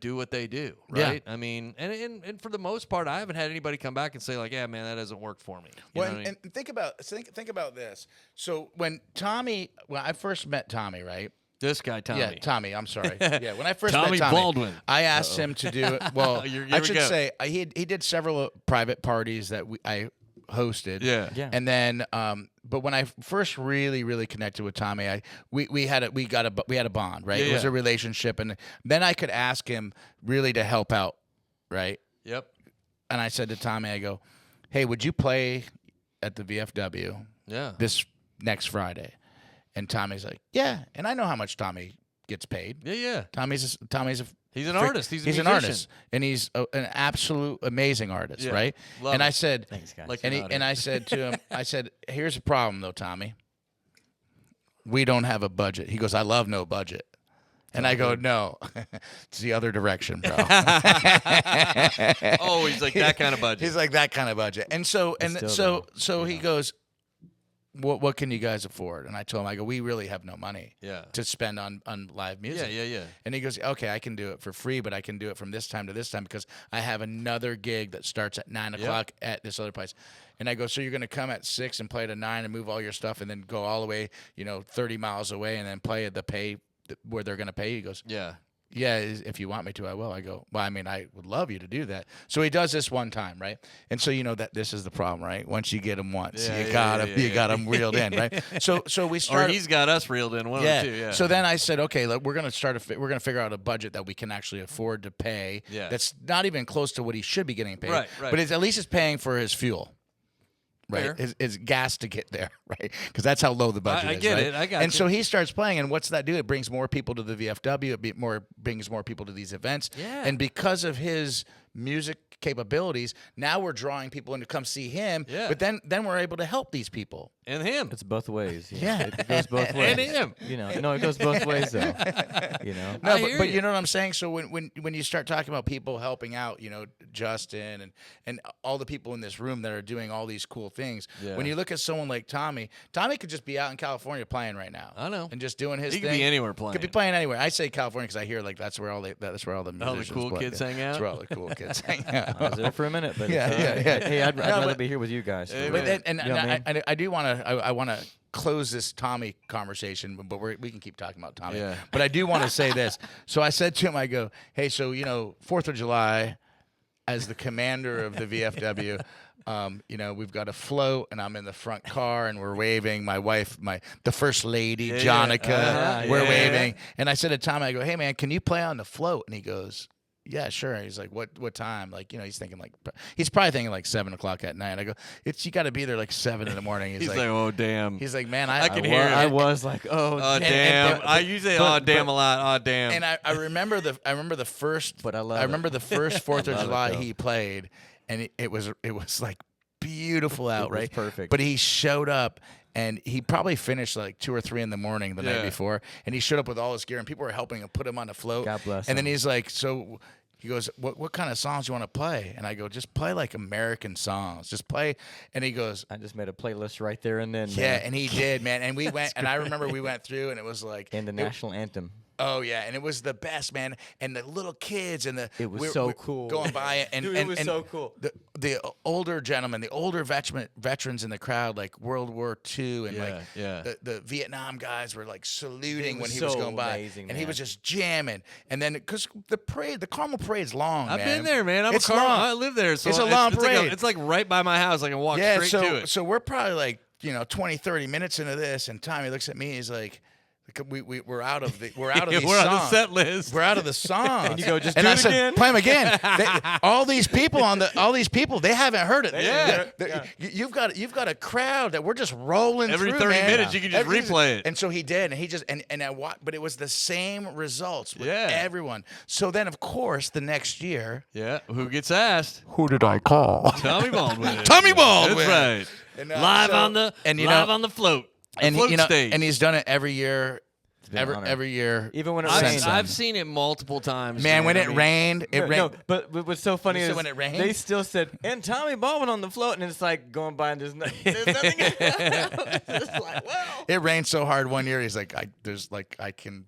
A: do what they do. Right. I mean, and for the most part, I haven't had anybody come back and say like, yeah, man, that doesn't work for me. You know what I mean?
B: And think about this. So when I first met Tommy, right?
A: This guy, Tommy.
B: Yeah, Tommy. I'm sorry. Yeah, when I first
A: met
B: Tommy
A: Baldwin.
B: I asked him to do it. Well, I should
A: go.
B: say he did several private parties that I hosted.
A: Yeah.
B: And then, but when I first really connected with Tommy, we had a bond, right? It was a relationship, and then I could ask him really to help out, right?
A: Yep.
B: And I said to Tommy, I go, hey, would you play at the VFW? This next Friday? And Tommy's like, yeah. And I know how much Tommy gets paid.
A: Yeah.
B: He's
A: an artist. He's an
B: artist, and he's an absolute amazing artist, right? And I said,
D: thanks, guys.
A: Like
B: and I said to him, I said, here's the problem though, Tommy. We don't have a budget. He goes, I love no budget. And I go, no, it's the other direction, bro.
A: Oh, he's like that kind of budget.
B: He's like that kind of budget. And so he goes, what can you guys afford? And I told him, I go, we really have no money to spend on live music.
A: Yeah.
B: And he goes, okay, I can do it for free, but I can do it from this time to this time because I have another gig that starts at 9 o'clock at this other place. And I go, so you're going to come at 6 and play at 9 and move all your stuff and then go all the way, 30 miles away and then play at the pay where they're going to pay you? He goes, yeah, if you want me to, I will. I go, well, I mean, I would love you to do that. So he does this one time, right? And so that this is the problem, right? Once you get him once, you got him reeled in, right? So we start.
A: Or he's got us reeled in. One of the two. Yeah.
B: So then I said, okay, look, we're gonna figure out a budget that we can actually afford to pay.
A: Yeah.
B: That's not even close to what he should be getting paid.
A: Right.
B: But at least it's paying for his fuel. Right, it's gas to get there, right? Because that's how low the budget is.
A: I get
B: right?
A: it. I got
B: And so he starts playing, and what's that do? It brings more people to the VFW. It brings more people to these events.
A: Yeah.
B: And because of his music capabilities, now we're drawing people in to come see him.
A: Yeah.
B: But then we're able to help these people.
A: And him.
D: It's both ways.
B: Yeah.
D: It goes both ways.
A: And him.
D: No, it goes both ways though.
B: No, but you know what I'm saying? So when you start talking about people helping out, Justin and all the people in this room that are doing all these cool things, when you look at someone like Tommy could just be out in California playing right now.
A: I know.
B: And just doing his thing.
A: He could be anywhere playing.
B: Could be playing anywhere. I say California because I hear like that's where all the musicians
A: the cool
B: play.
A: kids hang out?
B: That's where all the cool kids hang out.
D: I was there for a minute, but
B: Yeah.
D: Hey, I'd rather be here with you guys.
B: But I do want to. I want to close this Tommy conversation, but we can keep talking about Tommy.
A: Yeah.
B: But I do want to say this. So I said to him, I go, hey, so 4th of July, as the commander of the VFW, we've got a float, and I'm in the front car, and we're waving. My wife, the first lady, Jonica, we're waving. And I said to Tommy, I go, hey man, can you play on the float? And he goes, yeah, sure. And he's like, what time? Like, he's thinking he's probably thinking like 7 o'clock at night. I go, you got to be there like 7 in the morning.
A: He's like, oh damn.
B: He's like, man,
A: I can hear it.
D: I was like, oh
A: damn. I usually say, oh damn a lot. Oh damn.
B: And I remember the first.
D: But I
B: remember the first 4th of July he played, and it was like beautiful out,
D: It was
B: right?
D: perfect.
B: But he showed up. And he probably finished like 2 or 3 in the morning the night before. And he showed up with all his gear, and people were helping him put him on the float.
D: God bless
B: And
D: him.
B: then he's like, he goes, what kind of songs do you want to play? And I go, just play like American songs. Just play. And he goes,
D: I just made a playlist right there and then.
B: yeah,
D: man.
B: and he did, man. And we went, and I remember we went through, and it was like.
D: And the national anthem.
B: Oh yeah, and it was the best, man. And the little kids and
D: It was so cool.
B: going by, and
D: Dude, it was so cool.
B: The older gentlemen, the older veterans in the crowd, like World War II, and the Vietnam guys were like saluting when he was
D: so
B: going by,
D: amazing,
B: and he
D: man.
B: was just jamming. And then because the Carmel parade's long,
A: I've
B: man.
A: been there, man.
B: It's
A: Long.
B: long.
A: I live there. So
B: It's a long parade.
A: It's like right by my house. I can walk
B: Yeah,
A: straight to it.
B: so we're probably like 20, 30 minutes into this, and Tommy looks at me. He's like, we're out of these
A: we're
B: songs.
A: on the set list.
B: We're out of the songs.
D: And you go, just
B: and
D: do
B: I
D: it
B: said,
D: again.
B: play them again. All these people, they haven't heard it.
A: Yeah.
B: You've got a crowd that we're just rolling
A: Every
B: through,
A: 30
B: man.
A: minutes, you can just replay it.
B: And so he did, and he just and I watched, but it was the same results with
A: Yeah.
B: everyone. So then, of course, the next year,
A: Yeah. Who gets asked?
B: who did I call?
A: Tommy Baldwin.
B: Tommy Baldwin.
A: That's right.
B: And,
A: live
B: so-
A: on the
B: and,
A: on the float.
B: and
A: float stage.
B: and he's done it every year.
D: been an honor.
B: Every year.
D: Even when it
A: I've,
D: rains.
A: I've seen it multiple times.
B: Man, when
A: I
B: it
A: mean,
B: rained, it rained.
D: No, but what's so funny
B: You said
D: is
B: when it rained?
D: they still said, and Tommy Baldwin on the float, and it's like going by and there's nothing. It's like, well.
B: It rained so hard one year. He's like, I can.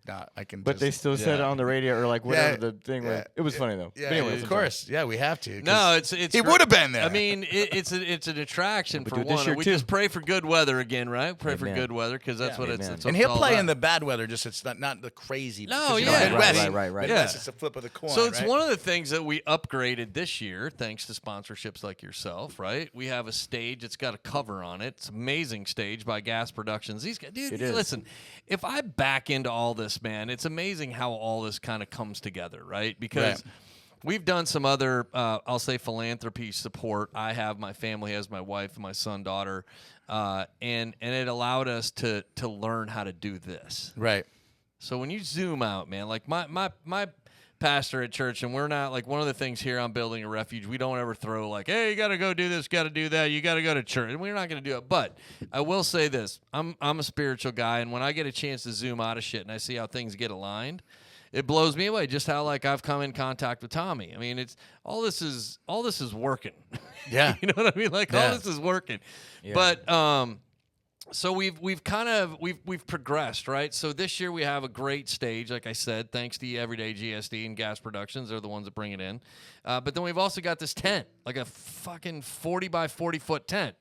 D: But they still said it on the radio or like whatever the thing was. It was funny though.
B: Yeah,
D: But anyways,
B: of course. Yeah, we have to. 'cause
A: No, it's
B: it
A: great.
B: would have been there.
A: I mean, it's an attraction
D: We
A: for
D: do it this
A: one.
D: year,
A: And we
D: too.
A: just pray for good weather again, right? Pray for
D: Amen.
A: good weather because that's what it's.
D: Amen.
A: That's
B: and
A: what
B: he'll
A: it's all
B: play in
A: about.
B: the bad weather. Just it's not the crazy.
A: No,
B: because,
A: yeah.
B: Midwest,
D: Right.
B: Midwest,
A: Yeah.
B: it's a flip of the coin.
A: So it's
B: right?
A: one of the things that we upgraded this year, thanks to sponsorships like yourself, right? We have a stage that's got a cover on it. It's an amazing stage by Gas Productions. These guys, dude,
D: It is.
A: listen, if I back into all this, man, it's amazing how all this kind of comes together, right? Because we've done some other, I'll say, philanthropy support. I have, my family has, my wife, my son, daughter, and it allowed us to learn how to do this.
B: Right.
A: So when you zoom out, man, like my pastor at church, and we're not like, one of the things here on Building a Refuge, we don't ever throw like, hey, you got to go do this, got to do that, you got to go to church, and we're not going to do it. But I will say this: I'm a spiritual guy, and when I get a chance to zoom out of shit and I see how things get aligned, it blows me away. Just how like I've come in contact with Tommy. I mean, it's all this is working.
B: Yeah.
A: You know what I mean? Like all
B: Yeah.
A: this is working.
D: Yeah.
A: But so we've progressed, right? So this year we have a great stage, like I said, thanks to Everyday GSD and Gas Productions. They're the ones that bring it in. But then we've also got this tent, like a fucking 40 by 40 foot tent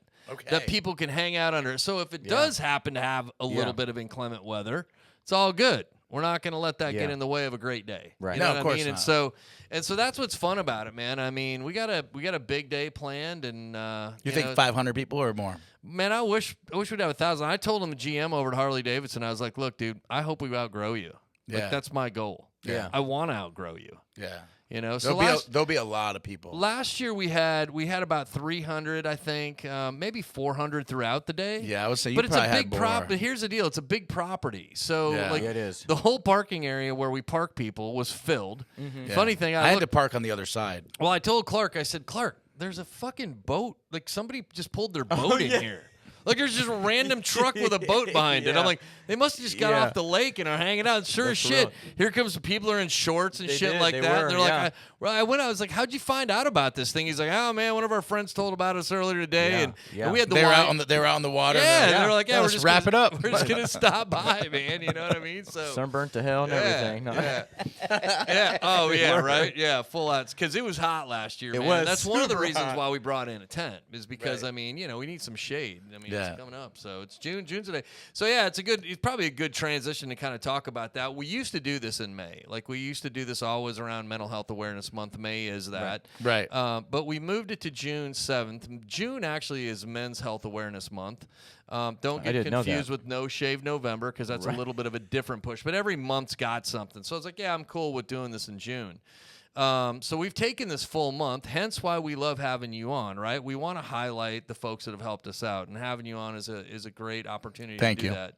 A: that people can hang out under. So if it does happen to have a little bit of inclement weather, it's all good. We're not going to let that get in the way of a great day.
D: Right.
A: You know
B: No,
A: what
B: of
A: I
B: course
A: mean?
B: not.
A: And so that's what's fun about it, man. I mean, we got a big day planned, and
B: You think 500 people or more?
A: man, I wish we'd have 1,000. I told him, the GM over at Harley Davidson, I was like, look, dude, I hope we outgrow you.
B: Yeah.
A: Like, that's my goal.
B: Yeah.
A: I want to outgrow you.
B: Yeah.
A: You know, so
B: There'll be a lot of people.
A: last year we had about 300, I think, maybe 400 throughout the day.
B: Yeah, I would say you
A: But it's
B: probably
A: a
B: had
A: big
B: more.
A: But here's the deal: it's a big property. So
B: Yeah.
A: like
D: Yeah, it is.
A: the whole parking area where we park people was filled.
B: Yeah.
A: Funny thing,
B: I had to park on the other side.
A: Well, I told Clark, I said, Clark, there's a fucking boat. Like somebody just pulled their boat in here. Like there's just a random truck with a boat behind it. I'm like, they must have just got off the lake and are hanging out. Sure as shit.
D: real.
A: Here comes some people are in shorts and
D: They
A: shit
D: did,
A: like
D: they
A: that.
D: were,
A: And they're
D: yeah.
A: like, I was like, how'd you find out about this thing? He's like, oh man, one of our friends told about us earlier today,
D: Yeah,
A: and
D: yeah.
A: we had the
B: They were
A: wine.
B: out on the water.
A: Yeah,
B: and
A: and they're like, yeah, we're
B: let's
A: just
B: wrap
A: gonna,
B: it up.
A: We're just gonna stop by, man. You know what I mean? So
D: Sunburnt to hell and everything. No.
A: yeah. Oh yeah, right. Yeah, full out. Because it was hot last year.
D: It
A: man.
D: was
A: That's one of the
D: super
A: reasons
D: hot.
A: why we brought in a tent, is because
B: Right.
A: I mean, we need some shade. I mean,
B: Yeah.
A: It's coming up. So it's June. June's today. So yeah, it's probably a good transition to kind of talk about that. We used to do this in May. Like we used to do this always around Mental Health Awareness Month. May is that.
B: Right.
A: But we moved it to June 7th. June actually is Men's Health Awareness Month. Don't get confused with No Shave November because that's a little bit of a different push. But every month's got something. So it's like, yeah, I'm cool with doing this in June. So we've taken this full month, hence why we love having you on, right? We want to highlight the folks that have helped us out, and having you on is a great opportunity to do that.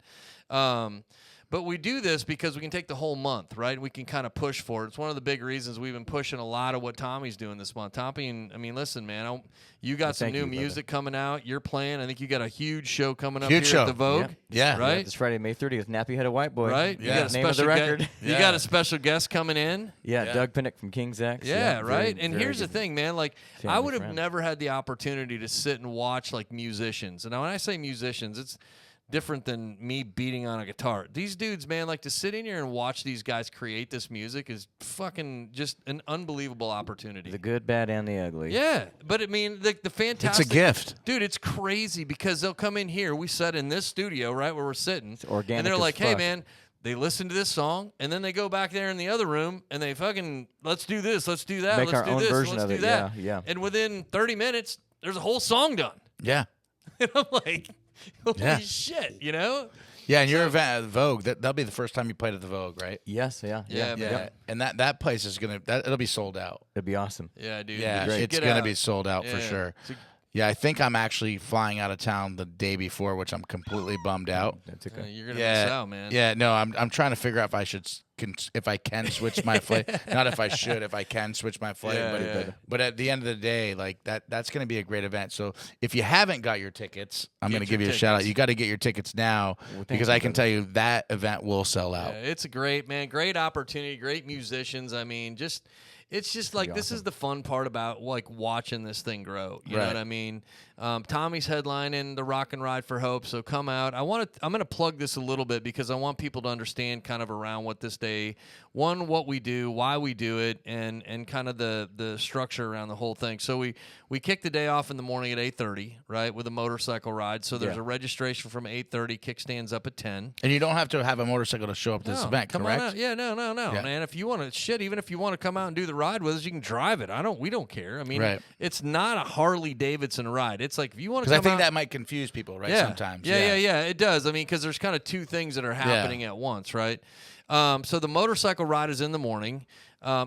A: But we do this because we can take the whole month, right? We can kind of push for it. It's one of the big reasons we've been pushing a lot of what Tommy's doing this month. Tommy, I mean, listen, man, you got some new music coming out. You're playing. I think you got a huge show coming up here at the Vogue.
B: Yeah.
A: Right?
D: Yeah, this Friday, May 30th, Nappy Headed White Boy.
A: Right?
B: Yeah.
A: You got a
D: Name of the record.
A: You got a special guest coming in.
D: Yeah, Doug Pinnick from King's X.
A: Yeah, right.
D: Very,
A: and
D: very
A: here's the
D: good
A: thing, man. Like, I
D: family
A: would have
D: friend.
A: never had the opportunity to sit and watch like musicians. And now when I say musicians, it's different than me beating on a guitar. These dudes, man, like to sit in here and watch these guys create this music is fucking just an unbelievable opportunity.
D: The good, bad, and the ugly.
A: Yeah, but I mean, the fantastic.
B: It's a gift.
A: Dude, it's crazy because they'll come in here. We sat in this studio, right, where we're sitting.
D: It's organic
A: and they're
D: as
A: like, hey,
D: fuck.
A: man, they listen to this song, and then they go back there in the other room, and they fucking, let's do this, let's do that,
D: Make
A: let's
D: our
A: do
D: own
A: this,
D: version
A: let's
D: of
A: do
D: it.
A: that.
D: Yeah.
A: And within 30 minutes, there's a whole song done.
B: Yeah.
A: And I'm like, holy
B: Yeah.
A: shit, you know?
B: Yeah, and your event at the Vogue, that'll be the first time you played at the Vogue, right?
D: Yes, yeah.
A: Yeah,
B: Yeah.
A: man.
B: And that place is it'll be sold out.
D: It'd be awesome.
A: Yeah, dude.
B: Yeah,
A: you should
B: it's
A: get
B: gonna
A: out.
B: be sold out for
A: Yeah.
B: sure.
A: So-
B: Yeah, I think I'm actually flying out of town the day before, which I'm completely bummed out.
D: That's okay.
A: You're going to miss out, man.
B: Yeah, no, I'm trying to figure out if I can switch my flight. Not if I should, if I can switch my flight.
A: Yeah,
B: but at the end of the day, like that's going to be a great event. So if you haven't got your tickets, I'm going to give you a shout out. You got to get your tickets now because I can tell you that event will sell out.
A: Yeah, it's a great opportunity, great musicians. I mean, it's just like this is the fun part about like watching this thing grow. You know what I mean? Tommy's headlining the Rock and Ride for Hope, so come out. I'm going to plug this a little bit because I want people to understand kind of around what this day, what we do, why we do it, and kind of the structure around the whole thing. So we kick the day off in the morning at 8:30, right, with a motorcycle ride. So there's a registration from 8:30. Kickstands up at 10.
B: And you don't have to have a motorcycle to show up to this event,
A: come
B: correct?
A: on out. Yeah, no,
B: Yeah.
A: man. If you want to even if you want to come out and do the ride with us, you can drive it. We don't care. I mean, it's not a Harley Davidson ride. It's like if you want to.
B: Because I think that might confuse people, right?
A: Yeah.
B: Sometimes.
A: Yeah. It does. I mean, because there's kind of two things that are happening at once, right? So the motorcycle ride is in the morning.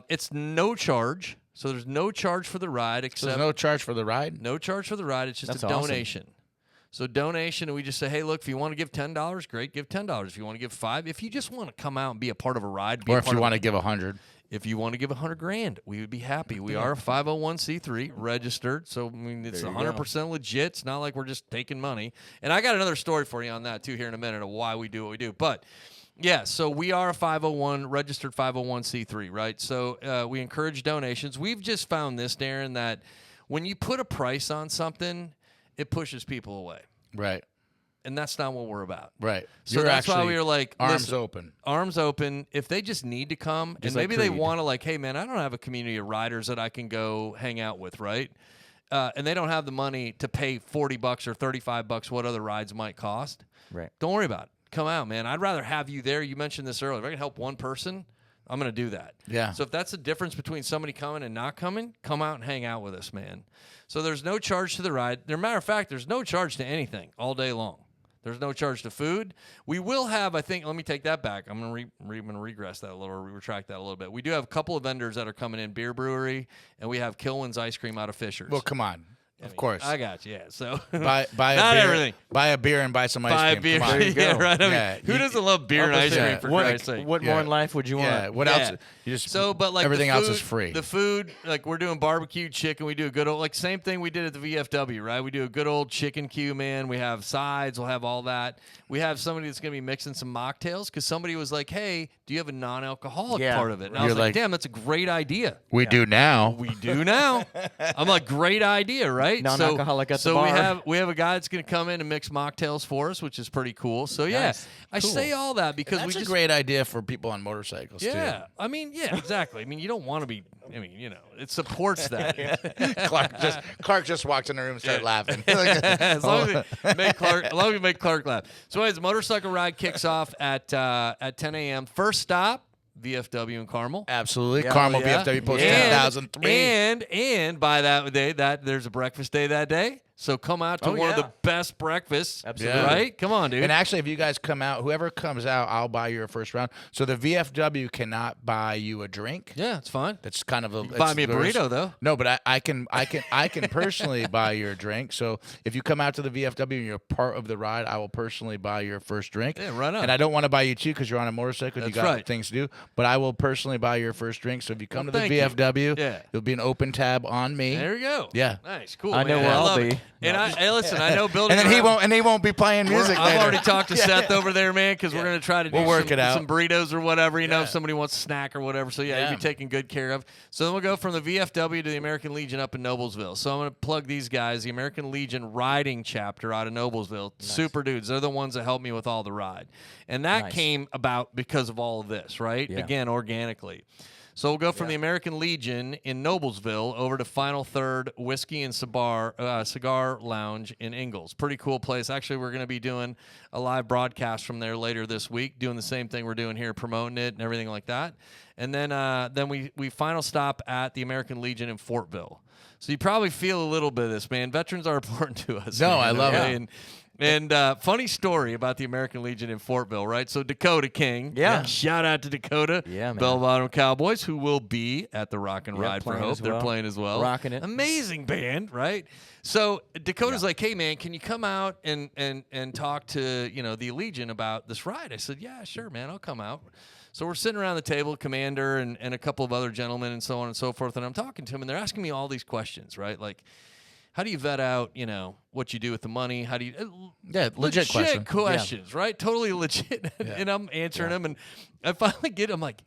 A: It's no charge. So there's no charge for the ride
B: So
A: except
B: there's no charge for the ride?
A: no charge for the ride. It's just
D: That's
A: a
D: awesome.
A: donation. So donation, and we just say, hey, look, if you want to give $10, great, give $10. If you want to give $5, if you just want to come out and be a part of a ride,
B: Or if you want to give 100.
A: if you want to give $100,000, we would be happy. We are a 501c3 registered, so I mean it's
D: There you
A: 100% legit. It's not like we're just taking money. And I got another story for you on that too here in a minute of why we do what we do. But yeah, so we are a 501 registered 501c3, right? So we encourage donations. We've just found this, Darin, that when you put a price on something, it pushes people away.
B: Right.
A: And that's not what we're about.
B: Right.
A: So that's why we were like,
B: arms
A: listen,
B: open.
A: Arms open. If they just need to come,
D: Just
A: and
D: like
A: maybe they
D: Creed.
A: want to, like, hey, man, I don't have a community of riders that I can go hang out with, right? And they don't have the money to pay $40 or $35, what other rides might cost.
D: Right.
A: Don't worry about it. Come out, man. I'd rather have you there. You mentioned this earlier. If I can help one person, I'm going to do that.
B: Yeah.
A: So if that's the difference between somebody coming and not coming, come out and hang out with us, man. So there's no charge to the ride. As a matter of fact, there's no charge to anything all day long. There's no charge to food. We will have, I think, let me take that back. I'm going to regress that a little, or retract that a little bit. We do have a couple of vendors that are coming in, Beer Brewery, and we have Kilwin's Ice Cream out of Fishers.
B: Well, come on. Of course.
A: I got you, yeah. So
B: buy
A: not
B: a beer,
A: everything.
B: Buy a beer and buy some ice
A: Buy
B: cream.
A: a beer.
B: Come on.
D: There you go.
A: Yeah, right. I mean,
B: Yeah,
A: who
B: you-
A: doesn't love beer and ice
B: Yeah.
A: cream, for
D: What,
A: Christ's sake?
D: what
B: Yeah.
D: more in life would you want?
B: Yeah. What
A: Yeah.
B: else? You just
A: So, but like
B: everything
A: the
B: else
A: food,
B: is free.
A: The food, like we're doing barbecue chicken. We do a good old, like same thing we did at the VFW, right? We do a good old chicken queue, man. We have sides. We'll have all that. We have somebody that's going to be mixing some mocktails because somebody was like, hey, do you have a non-alcoholic
D: Yeah.
A: part of it? And I
B: You're
A: was like,
B: like-
A: damn, that's a great idea.
B: we do now.
A: We do now. I'm like, great idea, right? right?
D: Non-alcoholic at the
A: so
D: bar.
A: we have a guy that's going to come in and mix mocktails for us, which is pretty cool. So yeah,
D: Nice.
A: I say all that because
B: That's
A: we
B: a
A: just
B: great idea for people on motorcycles too.
A: yeah. I mean, yeah, exactly. I mean, you don't want to be. I mean, it supports that.
B: Clark just walked in the room and started laughing.
A: as long as we make Clark laugh. So, anyways, the motorcycle ride kicks off at 10 a.m. First stop, VFW in Carmel.
B: Absolutely.
D: Yeah.
B: Carmel
A: Yeah.
B: VFW Post
A: And-
B: 10,003.
A: And by that day, there's a breakfast day that day. So come out to one of the best breakfasts.
D: Absolutely.
A: Right? Come on, dude.
B: And actually, if you guys come out, whoever comes out, I'll buy you a first round. So the VFW cannot buy you a drink.
A: Yeah, it's fine.
B: That's kind of a
A: Buy me a burrito, though.
B: No, but I can personally buy your drink. So if you come out to the VFW and you're part of the ride, I will personally buy your first drink.
A: Yeah, right on.
B: And I don't want to buy you two because you're on a motorcycle and you
A: That's
B: got
A: right.
B: things to do. But I will personally buy your first drink. So if you come
A: Well,
B: to the
A: thank you.
B: VFW,
A: Yeah.
B: there'll be an open tab on me.
A: There you go.
B: Yeah.
A: Nice. Cool.
D: I know
A: man.
D: where I'll
A: love
D: be.
A: it. And hey, listen, I know building.
B: And then he won't be playing music.
A: I've
B: later.
A: already talked to Seth over there, man, because we're going to try to do
B: We'll work it out.
A: some burritos or whatever, if somebody wants a snack or whatever. So, yeah,
B: Yeah.
A: you'll be taken good care of. So then we'll go from the VFW to the American Legion up in Noblesville. So I'm going to plug these guys, the American Legion riding chapter out of Noblesville. Super dudes. They're the ones that helped me with all the ride. And that
D: Nice.
A: came about because of all of this, right?
D: Yeah.
A: Again, organically. So we'll go from the American Legion in Noblesville over to Final Third Whiskey and Cigar Lounge in Ingalls. Pretty cool place. Actually, we're going to be doing a live broadcast from there later this week, doing the same thing we're doing here, promoting it and everything like that. And then we final stop at the American Legion in Fortville. So you probably feel a little bit of this, man. Veterans are important to us.
B: No,
A: man,
B: I love
A: okay?
B: it.
A: And funny story about the American Legion in Fortville, right? So Dakota King.
D: Yeah.
A: Shout out to Dakota.
D: Yeah, man.
A: Bell Bottom Cowboys, who will be at the Rock and
D: Yeah,
A: Ride for
D: playing
A: Hope.
D: as
A: They're
D: well.
A: playing as well.
D: Rocking it.
A: Amazing band, right? So Dakota's like, hey, man, can you come out and talk to, the Legion about this ride? I said, yeah, sure, man, I'll come out. So we're sitting around the table, Commander and a couple of other gentlemen and so on and so forth, and I'm talking to them, and they're asking me all these questions, right? Like, how do you vet out, what you do with the money? How do you
B: legit question.
A: questions, right? Totally legit. And I'm answering them, and I finally I'm like,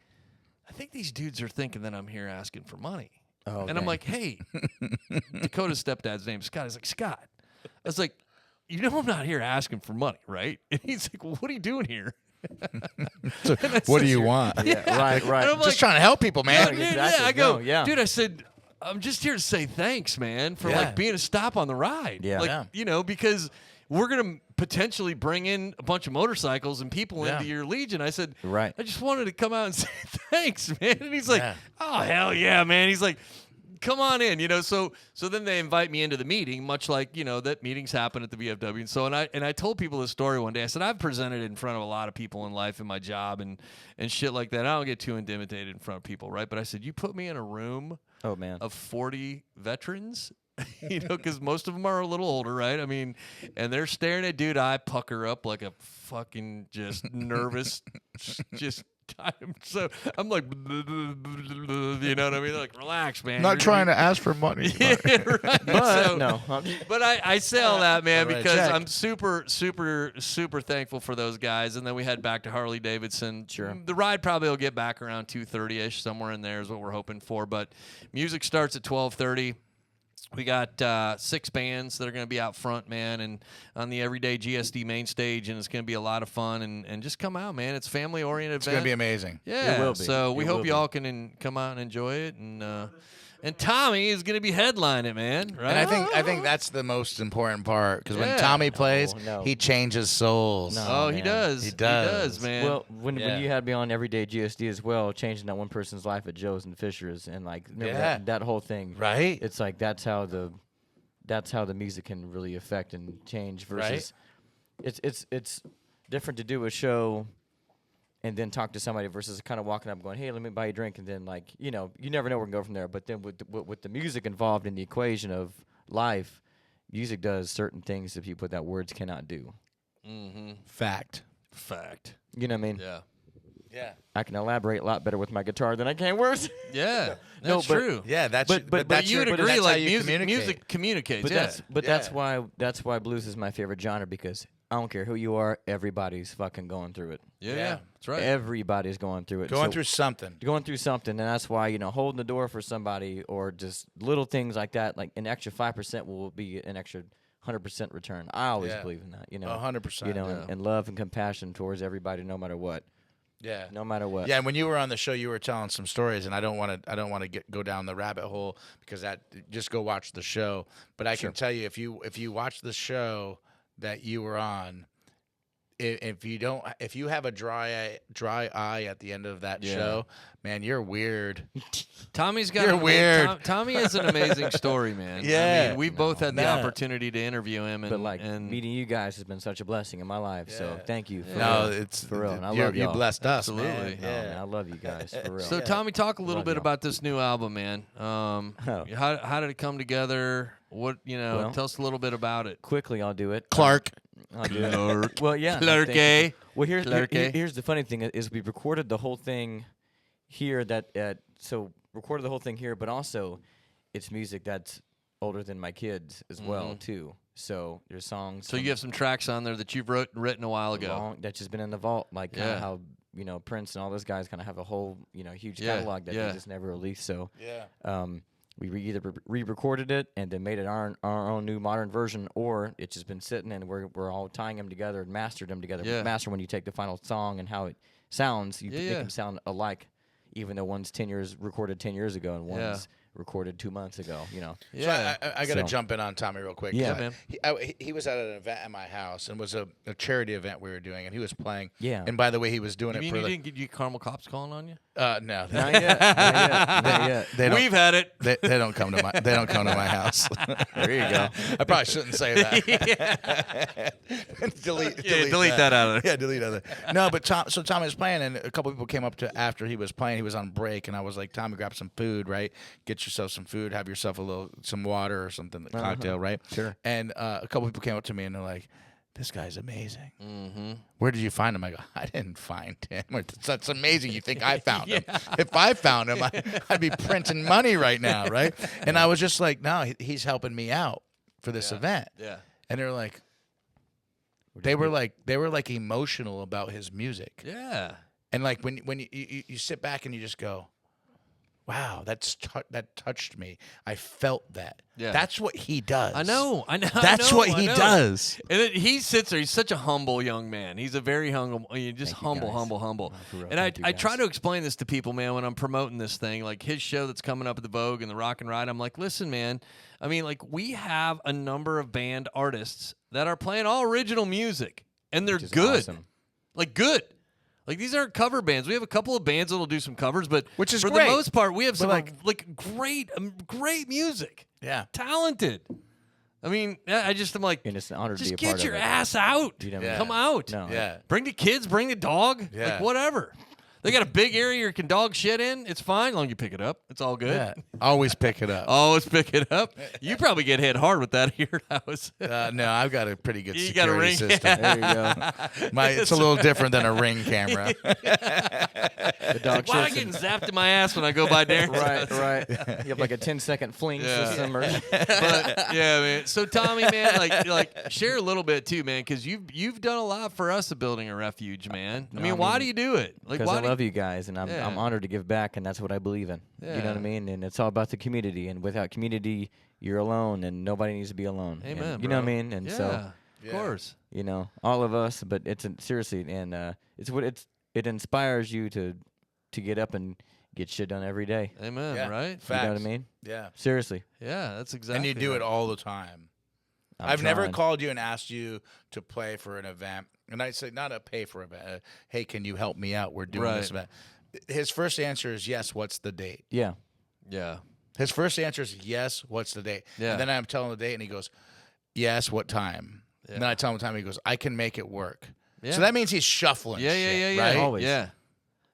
A: I think these dudes are thinking that I'm here asking for money.
D: Oh,
A: and I'm like, hey, Dakota's stepdad's name is Scott. He's like, Scott. I was like, I'm not here asking for money, right? And he's like, well, what are you doing here?
B: So, what do you want?
D: Yeah, right.
A: And I'm
B: Just
A: like,
B: trying to help people, man.
A: dude,
D: exactly.
A: yeah, I go,
D: No, yeah.
A: dude, I said, I'm just here to say thanks, man, for
B: Yeah.
A: being a stop on the ride.
D: Yeah.
A: Like,
B: Yeah.
A: Because we're going to potentially bring in a bunch of motorcycles and people
B: Yeah.
A: into your Legion. I said,
D: Right.
A: I just wanted to come out and say thanks, man. And he's like,
B: Yeah.
A: oh, hell yeah, man. He's like, come on in, So then they invite me into the meeting, much like that meetings happen at the VFW, and so and I told people this story one day. I said I've presented in front of a lot of people in life in my job and shit like that. I don't get too intimidated in front of people, right? But I said you put me in a room
D: Oh, man.
A: of 40 veterans, because most of them are a little older, right? I mean, and they're staring at dude. I pucker up like a fucking just nervous, just. So I'm like, you know what I mean? Like, relax, man.
B: Not trying to ask for money.
A: Yeah, right.
D: But
A: So-
D: no.
A: But I say all that, man,
B: All right,
A: because
B: check.
A: I'm super, super, super thankful for those guys. And then we head back to Harley Davidson.
D: Sure.
A: The ride probably will get back around 2:30ish, somewhere in there is what we're hoping for. But music starts at 12:30. We got 6 bands that are going to be out front, man, and on the everyday GSD main stage, and it's going to be a lot of fun. And just come out, man. It's family-oriented
B: It's going to
A: event.
B: be amazing.
A: Yeah,
D: It will be.
A: so we
D: It
A: hope
D: will
A: y'all can come out and enjoy it. And Tommy is going to be headlining, man, right?
B: And I think that's the most important part because
A: Yeah.
B: when Tommy plays,
D: no.
B: he changes souls.
D: No.
A: Oh, he
D: man.
A: does.
B: He does.
A: man.
D: Well, when
B: Yeah.
D: you had me on Everyday GSD as well, changing that one person's life at Joe's and Fisher's, and remember
B: Yeah.
D: that whole thing,
B: Right?
D: It's like that's how the music can really affect and change. Versus, it's different to do a show and then talk to somebody versus kind of walking up and going, hey, let me buy you a drink, and then you never know where we can go from there. But then with the music involved in the equation of life, music does certain things to people that words cannot do.
A: Mm-hmm.
B: Fact.
A: Fact.
D: You know what I mean?
A: Yeah.
C: Yeah.
D: I can elaborate a lot better with my guitar than I can words.
A: Yeah,
D: No,
A: that's
D: but-
A: true.
C: Yeah, that's
D: But
C: that's
A: you would
C: your-
A: agree,
C: that's how
A: like
C: you communicate.
A: music communicates.
D: But
A: yeah.
D: that's why blues is my favorite genre, because I don't care who you are, everybody's fucking going through it.
A: Yeah, that's right.
D: Everybody's going through it.
C: Going
D: So-
C: through something.
D: going through something, and that's why, holding the door for somebody, or just little things like that, like an extra 5% will be an extra 100% return. I always
C: Yeah.
D: believe in that.
C: 100%.
D: And love and compassion towards everybody, no matter what.
C: Yeah.
D: No matter what.
C: Yeah, and when you were on the show, you were telling some stories, and I don't want to go down the rabbit hole, because that, just go watch the show. But I can tell you, if you watch the show that you were on, if you have a dry eye at the end of that show, man, you're weird.
A: Tommy's got.
C: You're weird.
A: Tommy has an amazing story, man.
C: Yeah.
A: I mean, we've both had the
C: No.
A: opportunity to interview him, and
D: But
A: and
D: meeting you guys has been such a blessing in my life. So
C: Yeah.
D: thank you. For
C: No,
D: real.
C: it's
D: for real. And I
C: you
D: love
C: you
D: y'all.
C: blessed us,
A: Absolutely.
C: man.
D: No, man, I love you guys for real.
A: So, Tommy, talk a little
D: Love
A: bit
D: y'all.
A: about this new album, man.
D: Oh.
A: How did it come together? What
D: Well-
A: tell us a little bit about it.
D: Quickly, I'll do it.
C: Clark.
D: I'll do it. Well, yeah. no,
A: Clark,
D: thank you.
A: eh?
D: Well,
A: Clark, eh?
D: here's the funny thing is we recorded the whole thing here. Recorded the whole thing here, but also it's music that's older than my kids as well too. So there's songs.
A: So you have some tracks on there that you've written a while ago.
D: that's just been in the vault, like kind
A: Yeah.
D: of how Prince and all those guys kind of have a whole huge
A: Yeah,
D: catalog that
A: yeah.
D: they just never released. So
C: Yeah.
D: we either re-recorded it and then made it our own new modern version, or it's just been sitting and we're all tying them together and mastered them together.
A: Yeah.
D: Master, when you take the final song and how it sounds, you
A: Yeah,
D: make
A: yeah.
D: them sound alike, even though one's recorded 10 years ago and
A: Yeah.
D: one's recorded 2 months ago.
A: Yeah.
C: So I got to
D: So-
C: jump in on Tommy real quick.
D: Yeah.
A: man.
C: He was at an event at my house, and was a charity event we were doing, and he was playing.
D: Yeah.
C: And by the way, he was doing
A: You
C: it
A: mean
C: for
A: you
C: the.
A: didn't get you Carmel cops calling on you?
C: No,
D: Not yet. Not yet.
C: they don't.
A: We've had it.
C: They don't come to my. They don't come to my house.
D: There you go.
C: I probably shouldn't say that. delete
A: that out of there.
C: Yeah, delete that. No, but Tommy was playing, and a couple people came up to after he was playing. He was on break, and I was like, "Tommy, grab some food, right? Get yourself some food. Have yourself some water or something, cocktail, right?"
D: Sure.
C: And a couple people came up to me, and they're like, "This guy's amazing.
A: Mm-hmm.
C: Where did you find him?" I go, "I didn't find him. That's amazing. You think I found him? If I found him, I'd be printing money right now, right?" And I was just like, "No, he's helping me out for this event."
A: Yeah.
C: And they're like, they were like emotional about his music,
A: Yeah.
C: and like when you sit back and you just go, "Wow, that touched me. I felt that."
A: Yeah.
C: That's what he does.
A: I know.
C: That's what he does.
A: And he sits there. He's such a humble young man. He's a very humble, just
D: Thank you,
A: humble,
D: guys.
A: humble.
D: For real,
A: And I
D: thank you,
A: try
D: guys.
A: to explain this to people, man, when I'm promoting this thing, like his show that's coming up at the Vogue and the Rock and Ride. I'm like, listen, man. I mean, like we have a number of band artists that are playing all original music, and they're
D: Which is
A: good,
D: awesome.
A: like good. Like these aren't cover bands. We have a couple of bands that'll do some covers, but
C: Which is
A: for
C: great.
A: the most part, we have some
C: like
A: great music.
C: Yeah.
A: Talented. I mean, I'm like,
D: And it's an honor to
A: just
D: be a part
A: get your
D: of it.
A: ass out.
D: You know what I
C: Yeah.
D: mean?
A: Come out.
D: No.
C: Yeah.
A: Bring the kids, bring the dog,
C: Yeah.
A: like whatever. They got a big area you can dog shit in. It's fine, long as you pick it up. It's all good.
C: Yeah. Always pick it up.
A: Always pick it up. You probably get hit hard with that here.
C: No, I've got a pretty good
A: You got a
C: security
A: ring?
C: system.
D: There you go.
C: It's a little different than a Ring camera.
D: The dog
A: Why am I
D: shits
A: getting zapped in my ass when I go by Darin's house?
D: Right. You have like a 10-second fling
A: Yeah.
D: system. Or,
A: But yeah, man. So Tommy, man, like share a little bit too, man, because you've done a lot for us at building a refuge, man. I mean, why do you do it? Like,
D: because
A: why
D: I
A: do
D: love you guys, and I'm
A: Yeah.
D: honored to give back, and that's what I believe in. You know what
A: Yeah.
D: I mean? And it's all about the community, and without community, you're alone, and nobody needs to be alone. And
A: Amen.
D: you know what I
A: bro.
D: mean? And
A: yeah,
D: so,
A: of course.
D: all of us, but seriously, and it inspires you to get up and get shit done every day.
A: Amen.
C: Yeah.
A: Right?
C: Facts.
D: You know what I mean?
C: Yeah.
D: Seriously.
A: Yeah, that's exactly.
C: And you do
A: right.
C: it all the time.
D: I'm
C: I've never
D: trying.
C: called you and asked you to play for an event. And I say, not a pay for event. Hey, can you help me out? We're doing this
A: Right.
C: event. His first answer is yes, what's the date?
D: Yeah.
A: Yeah.
C: His first answer is yes, what's the date?
A: Yeah.
C: And then I'm telling the date, and he goes, yes, what time?
A: Yeah.
C: And then I tell him the time, he goes, I can make it work.
A: Yeah.
C: So that means he's shuffling
A: Yeah,
C: shit,
A: yeah.
C: right?
D: Always.
A: Yeah.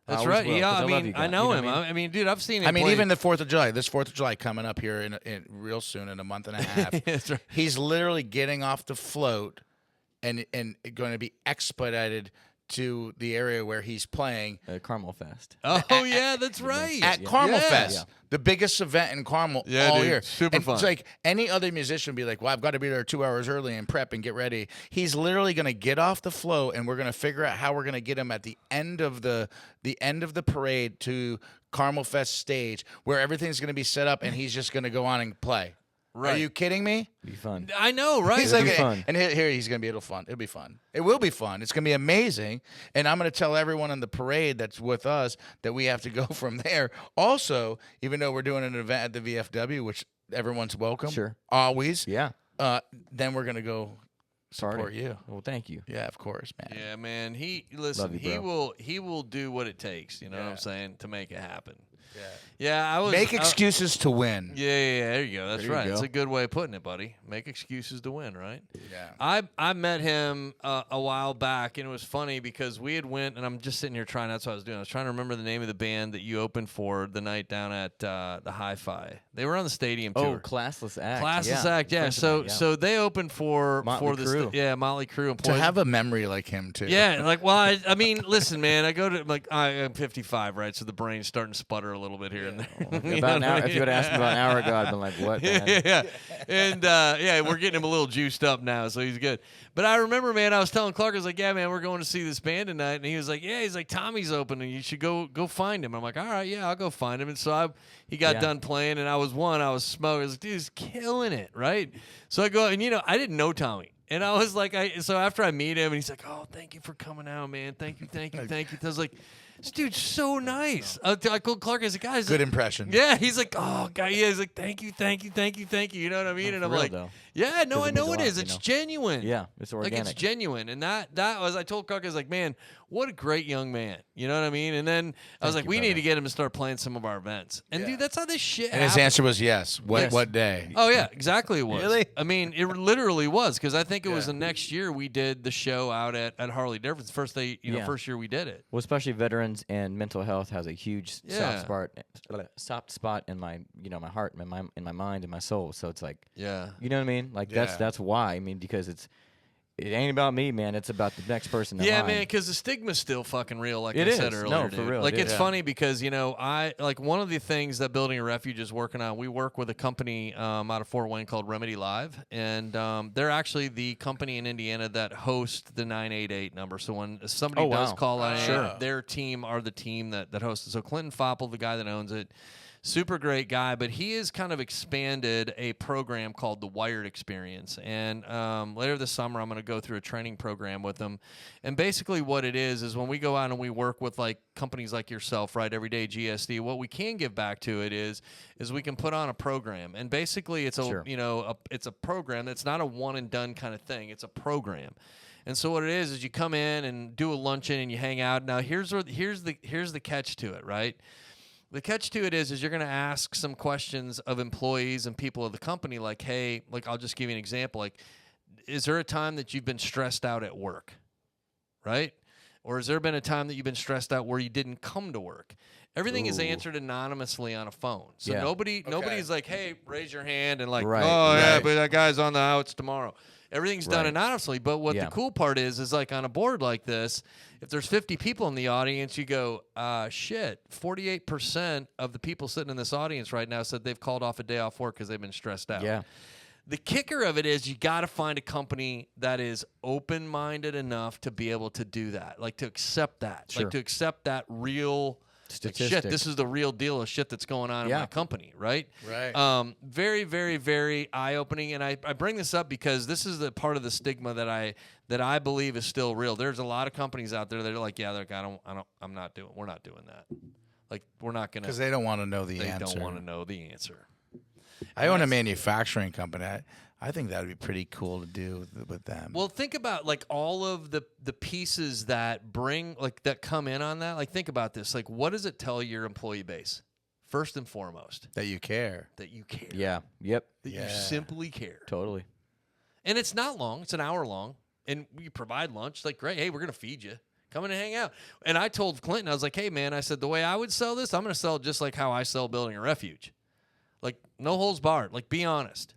A: That's
D: always
A: right.
D: will,
A: Yeah,
D: 'cause I
A: I
D: love
A: mean,
D: you
A: I
D: guys.
A: know
D: You know
A: him.
D: what I mean?
A: I mean, dude, I've seen him.
C: I mean,
A: play.
C: even the 4th of July, this 4th of July coming up here in real soon, in a month and a half.
A: That's right.
C: He's literally getting off the float and going to be expedited to the area where he's playing
D: Carmel Fest.
A: Oh yeah, that's right.
C: at Carmel
A: Yeah.
C: Fest, the biggest event in Carmel all
A: dude.
C: year.
A: Super
C: and
A: fun.
C: It's like any other musician would be like, well, I've got to be there 2 hours early and prep and get ready. He's literally going to get off the float, and we're going to figure out how we're going to get him at the end of the parade to Carmel Fest stage, where everything's going to be set up, and he's just going to go on and play.
A: Right.
C: Are you kidding me?
D: Be fun.
A: I know, right?
C: He's
D: It'll
C: like,
D: be fun.
C: and here he's gonna be. It'll be fun. It will be fun. It's gonna be amazing. And I'm gonna tell everyone in the parade that's with us that we have to go from there. Also, even though we're doing an event at the VFW, which everyone's welcome,
D: Sure.
C: always.
D: Yeah.
C: Then we're gonna go support
D: Party.
C: you.
D: Well, thank you.
C: Yeah, of course, man.
A: Yeah, man. He
D: Love you, bro.
A: he will do what it takes. You know what I'm saying, to make it happen.
C: Yeah.
A: Yeah, I was
C: Make excuses to win.
A: Yeah, there you go. That's
D: There you
A: right.
D: go.
A: It's a good way of putting it, buddy. Make excuses to win, right?
C: Yeah.
A: I met him a while back, and it was funny because we had went, and I'm just sitting here trying. That's what I was doing. I was trying to remember the name of the band that you opened for the night down at the Hi-Fi. They were on the stadium tour.
D: Oh, Classless Act.
A: Classless Act, yeah.
D: Friends of mine,
A: So they opened for
D: Motley
A: this,
D: Crue.
A: Motley Crue and
C: To
A: Poison.
C: have a memory like him too.
A: Yeah, like, well, I mean, listen, man, I go to, like, I'm 55, right? So the brain's starting to sputter a little bit here and there. You know
D: About an
A: what I
D: hour,
A: mean?
D: if you would have asked me about an hour ago, I'd been like, what, man?
A: yeah. And we're getting him a little juiced up now, so he's good. But I remember, man, I was telling Clark, I was like, yeah, man, we're going to see this band tonight. And he was like, yeah, he's like, Tommy's open, and you should go find him. I'm like, all right, yeah, I'll go find him. And so he got done playing, and I was smoking. I was like, dude, he's killing it, right? So I go, and I didn't know Tommy. And I was like, so after I meet him, and he's like, oh, thank you for coming out, man. Thank you. I was like, this dude's so nice. I called Clark. I said, guys.
C: Good impression.
A: Yeah, he's like, oh, God. Yeah, he's like, thank you. You know what I mean? And I'm
D: real,
A: like,
D: though.
A: yeah, no,
D: 'Cause
A: I
D: it means
A: know
D: a
A: it
D: lot,
A: is.
D: you
A: It's
D: know?
A: genuine.
D: Yeah, it's organic.
A: Like, it's genuine. And that was, I told Clark, I was like, man, what a great young man. You know what I mean? And then I was like, we need to get him to start playing some of our events. And, dude, that's how this shit
C: And his
A: happens.
C: answer was yes. What day?
A: Oh, yeah, exactly it was.
C: Really?
A: I mean, it literally was, because I think it was the next year we did the show out at Harley Davidson. First year we did it.
D: Well, especially veterans and mental health has a huge soft spot in my my heart, in my mind, and my soul. So it's like,
A: Yeah.
D: you know what I mean? Like that's why. I mean, because it ain't about me, man. It's about the next person.
A: Yeah, man, because the stigma's still fucking real, like
D: It
A: I said
D: is.
A: earlier.
D: No, for
A: dude.
D: real,
A: Like,
D: it
A: it's
D: is.
A: funny because, I like one of the things that Building a Refuge is working on, we work with a company out of Fort Wayne called Remedy Live, and they're actually the company in Indiana that hosts the 988 number. So when somebody does call in, their team are the team that hosts it. So Clinton Fopple, the guy that owns it, super great guy, but he has kind of expanded a program called the Wired Experience. And later this summer, I'm going to go through a training program with them. And basically what it is when we go out and we work with like companies like yourself, right, Everyday GSD, what we can give back to it is we can put on a program. And basically it's it's a program that's not a one and done kind of thing. It's a program. And so what it is you come in and do a luncheon and you hang out. Now here's the catch to it, right? The catch to it is you're going to ask some questions of employees and people of the company, like, hey, like, I'll just give you an example. Like, is there a time that you've been stressed out at work, right? Or has there been a time that you've been stressed out where you didn't come to work? Everything is answered anonymously on a phone. So nobody's like, hey, raise your hand and like, yeah, but that guy's on the outs tomorrow. Everything's done anonymously. But what the cool part is like on a board like this, if there's 50 people in the audience, you go, 48% of the people sitting in this audience right now said they've called off a day off work because they've been stressed out.
D: Yeah.
A: The kicker of it is you got to find a company that is open-minded enough to be able to do that, like to accept that, like to accept that real
D: statistic.
A: Like, shit, this is the real deal of shit that's going on in my company, right?
C: Right.
A: Very, very, very eye-opening, and I bring this up because this is the part of the stigma that I believe is still real. There's a lot of companies out there that are like, yeah, they're like, we're not doing that. Like, we're not gonna,
C: Because they don't want to know the
A: they
C: answer.
A: don't want to know the answer.
C: I own a manufacturing company. I think that would be pretty cool to do with them.
A: Well, think about like all of the pieces that that come in on that. Like, think about this. Like, what does it tell your employee base? First and foremost,
C: that you care.
A: that you care.
D: Yeah. Yep.
A: That you simply care.
D: Totally.
A: And it's not long. It's an hour long. And we provide lunch. It's like, great. Hey, we're going to feed you. Come in and hang out. And I told Clinton, I was like, hey, man, I said, the way I would sell this, I'm going to sell it just like how I sell Building a Refuge. Like, no holds barred. Like, be honest.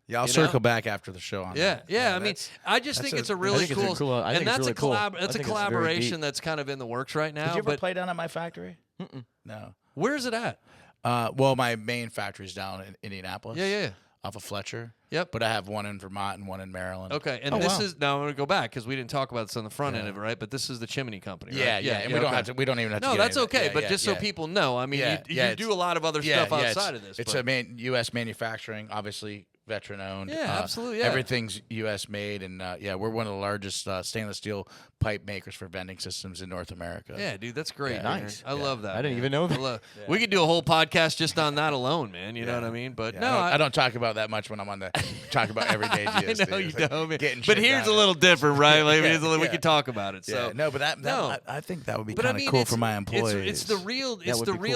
C: Yeah, I'll circle back after the show on that.
A: Yeah. I mean, I just think it's a really cool, and that's a collaboration that's kind of in the works right now.
C: Did you ever play down at my factory?
D: Mm-mm.
C: No.
A: Where's it at?
C: Well, my main factory's down in Indianapolis.
A: Yeah.
C: Off of Fletcher.
A: Yep.
C: But I have one in Vermont and one in Maryland.
A: Okay, and this is now I'm going to go back because we didn't talk about this on the front end of it, right? But this is the chimney company, right?
C: Yeah. And we don't have to. We don't even have to.
A: No,
C: get
A: that's
C: into
A: okay.
C: it.
A: But just so people know, I mean, you do a lot of other stuff outside of this.
C: It's a U.S. manufacturing, obviously veteran owned.
A: Yeah, absolutely. Yeah.
C: Everything's U.S. made, and we're one of the largest stainless steel pipe makers for vending systems in North America.
A: Yeah, dude, that's great.
C: Yeah.
D: Nice.
A: I love that.
D: I didn't even know that.
A: We could do a whole podcast just on that alone, man. You know what I mean? But no,
C: I don't talk about that much when I'm on the talk about everyday GSD.
A: I know you don't, man.
C: Getting
A: but
C: shit
A: here's
C: done.
A: a little different, right? Like, we could talk about it. So
C: No, but I think that would be kind of
A: mean,
C: cool for my employees.
A: It's the real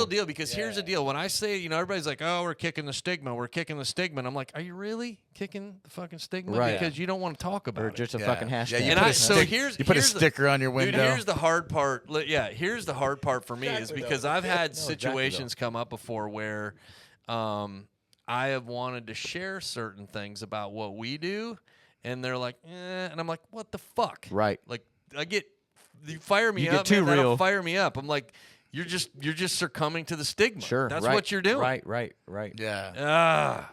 A: deal because here's the deal. When I say, everybody's like, "Oh, we're kicking the stigma. We're kicking the stigma." And I'm like, "Are you really kicking the fucking stigma?"
D: Right.
A: Because you don't want to talk about
D: Or
A: it.
D: just a fucking hashtag.
C: You put a sticker on your window.
A: Dude, here's the hard part. Here's the hard part for me is because I've had situations come up before where I have wanted to share certain things about what we do, and they're like, and I'm like, what the fuck?
D: Right.
A: Like, you fire me
D: You
A: up,
D: get too
A: man, that'll
D: real.
A: fire me up. I'm like, you're just succumbing to the stigma.
D: Sure.
A: That's
D: right,
A: what you're doing.
D: Right.
C: Yeah.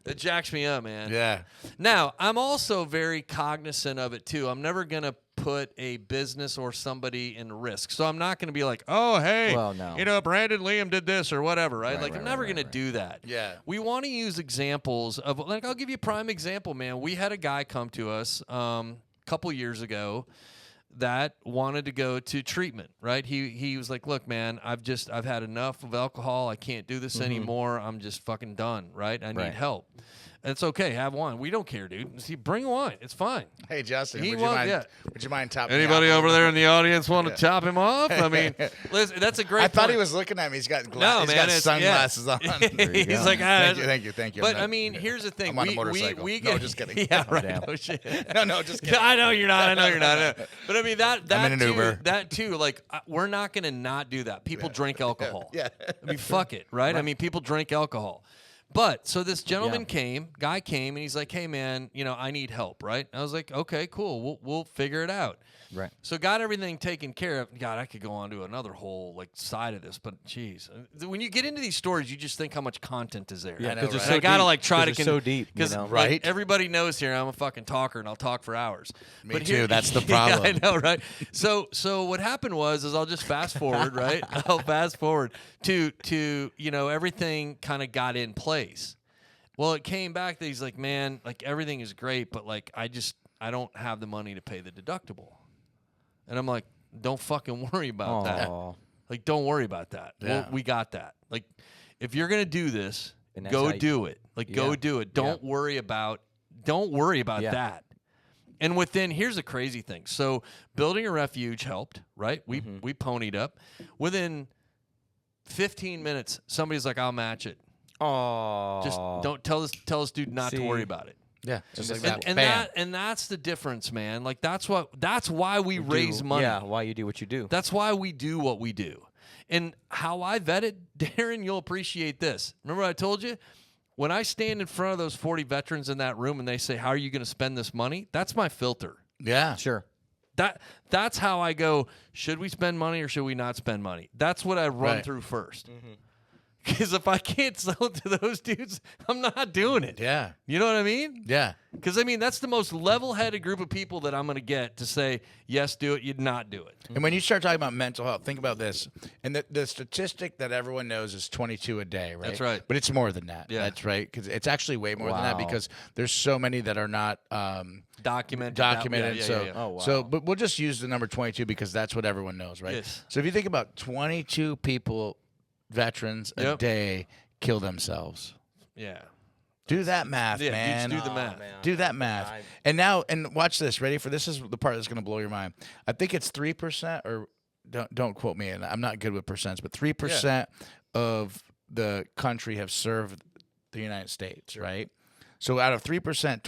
A: It jacks me up, man.
C: Yeah.
A: Now, I'm also very cognizant of it, too. I'm never going to put a business or somebody in risk. So I'm not going to be like, oh, hey,
D: Well, no.
A: Brandon Liam did this or whatever, right?
D: Right,
A: Like,
D: right,
A: I'm never
D: right,
A: going to do that.
C: Yeah.
A: We want to use examples of, like, I'll give you a prime example, man. We had a guy come to us a couple years ago that wanted to go to treatment, right? He was like, look, man, I've had enough of alcohol. I can't do this anymore. I'm just fucking done, right? I need help. And it's okay. Have wine. We don't care, dude. See, bring wine. It's fine.
C: Hey, Justin,
A: He
C: would you
A: won't-
C: mind?
A: yeah.
C: Would you mind topping?
A: Anybody
C: me off?
A: over there in the audience want to chop him off? I mean, listen, that's a great
C: I thought
A: point.
C: he was looking at me. He's got
A: No,
C: he's
A: man,
C: got
A: it's-
C: sunglasses on.
A: He's like,
C: Thank you.
A: But I mean, here's the thing.
C: I'm on a motorcycle.
A: We
C: No,
A: get,
C: just kidding.
A: Yeah, right.
D: Damn.
A: No shit.
C: No, just kidding.
A: I know you're not. But I mean, that
C: I'm in an
A: too,
C: Uber.
A: That too. Like, we're not going to not do that. People drink alcohol.
C: Yeah.
A: I mean, fuck it, right? I mean, people drink alcohol. But so this gentleman guy came, and he's like, "Hey, man, I need help, right?" I was like, "Okay, cool. We'll figure it out."
D: Right.
A: So got everything taken care of. God, I could go on to another whole side of this, but geez, when you get into these stories, you just think how much content is there.
D: Yeah,
C: I know,
D: because
C: right?
D: it's so
A: I gotta
D: deep.
A: try to
D: It's so deep.
A: because
C: Right.
A: everybody knows here I'm a fucking talker and I'll talk for hours.
C: Me
A: But
C: too. That's the problem.
A: Yeah, I know, right? So what happened was I'll just fast forward, right? I'll fast forward to everything kind of got in place. Well, it came back that he's like, man, like everything is great, but like I don't have the money to pay the deductible. And I'm like, don't fucking worry about that. Like, don't worry about that.
C: Yeah.
A: We got that. Like, if you're gonna do this,
D: And that's
A: go
D: how you-
A: do it. Like, go do it. Don't worry about that. And here's the crazy thing. So building a refuge helped, right? We ponied up. Within 15 minutes, somebody's like, I'll match it.
D: Oh.
A: Just don't tell this dude not to worry about it.
C: Yeah, just like
A: And
C: that.
A: and that's the difference, man. Like that's why we raise money.
D: Yeah, why you do what you do.
A: That's why we do what we do. And how I vetted, Darin, you'll appreciate this. Remember I told you? When I stand in front of those 40 veterans in that room and they say, how are you going to spend this money? That's my filter.
C: Yeah.
D: Sure.
A: That's how I go, should we spend money or should we not spend money? That's what I run through first. Because if I can't sell it to those dudes, I'm not doing it.
C: Yeah.
A: You know what I mean?
C: Yeah.
A: Because, I mean, that's the most level-headed group of people that I'm going to get to say, yes, do it, you'd not do it.
C: And when you start talking about mental health, think about this. And the statistic that everyone knows is 22 a day, right?
A: That's right.
C: But it's more than that.
A: Yeah.
C: That's right. Because it's actually way more than that
D: Wow.
C: because there's so many that are not
A: Documented.
C: documented.
A: Yeah.
D: Oh, wow.
C: So, but we'll just use the number 22 because that's what everyone knows, right?
A: Yes.
C: So if you think about 22 people, veterans a day kill themselves.
A: Yeah.
C: Do that math,
A: Yeah,
C: man.
A: dudes do the math.
C: Do that math. And watch this. Ready for this? Is the part that's going to blow your mind. I think it's 3% or don't quote me. And I'm not good with percents, but 3% of the country have served the United States, right? So out of 3%,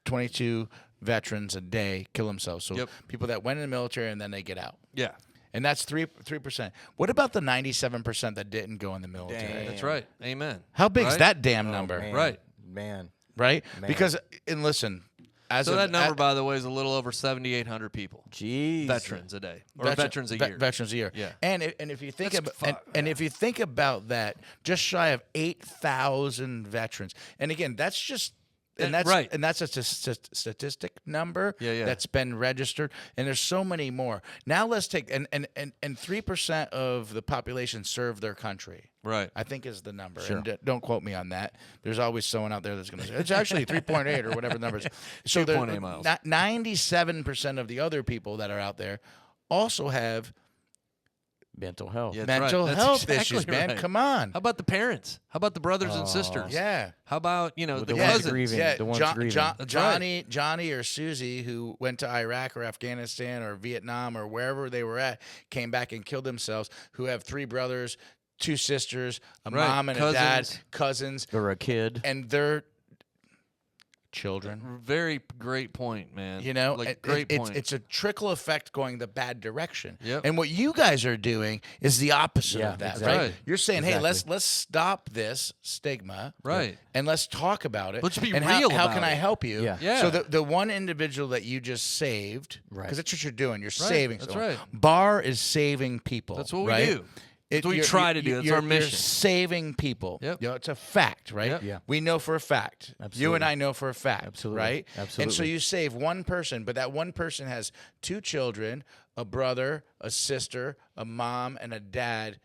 C: 22 veterans a day kill themselves. So people that went in the military and then they get out.
A: Yeah.
C: And that's 3%. What about the 97% that didn't go in the military?
D: Damn.
A: That's right. Amen.
C: How big's
A: Right?
C: that damn number?
D: Man.
A: Right.
D: Man.
C: right? Because and listen,
A: so that number, by the way, is a little over 7,800 people.
D: Jeez.
A: Veterans a day, or veterans a year.
C: Veterans a year.
A: Yeah.
C: And if you think if you think about that, just shy of 8,000 veterans. And again, that's just. And that's
A: right.
C: And that's a statistic number
A: Yeah.
C: that's been registered, and there's so many more. Now let's take and 3% of the population serve their country.
A: Right.
C: I think is the number.
D: Sure.
C: And don't quote me on that. There's always someone out there that's going to say it's actually 3.8 or whatever the number is. So
A: 2.8 miles.
C: 97% of the other people that are out there also have
D: Mental health.
A: Yeah.
C: mental
A: That's
C: health
A: exactly
C: issues, man.
A: right.
C: Come on.
A: How about the parents? How about the brothers and sisters?
C: Yeah.
A: How about, the
D: ones
A: cousins?
D: grieving.
C: Yeah,
D: The ones grieving.
C: Johnny or Susie, who went to Iraq or Afghanistan or Vietnam or wherever they were at, came back and killed themselves, who have 3 brothers, 2 sisters, a
A: Right.
C: mom and a dad, cousins,
D: Or a kid.
C: and their children.
A: Very great point, man.
C: Great
A: point.
C: It's a trickle effect going the bad direction.
A: Yep.
C: And what you guys are doing is the opposite
D: Yeah,
C: of that,
D: exactly.
C: right?
A: Right.
C: You're saying, hey,
D: Exactly.
C: let's stop this stigma,
A: Right.
C: and let's talk about it.
A: Let's be
C: and
A: real
C: how
A: about
C: can I
A: it.
C: help you?
D: Yeah.
A: Yeah.
C: So the one individual that you just saved,
D: Right.
C: because that's what you're doing. You're saving.
A: That's
C: someone.
A: right.
C: Bar is saving people.
A: That's what we
C: right?
A: do. That's what we try to do. That's our
C: You're
A: mission.
C: saving people.
A: Yep.
C: It's a fact, right?
A: Yep.
D: Yeah.
C: We know for a fact. You
D: Absolutely.
C: and I know for a fact.
D: Absolutely.
C: Right? And so
D: Absolutely.
C: you save one person, but that one person has 2 children, a brother, a sister, a mom, and a dad.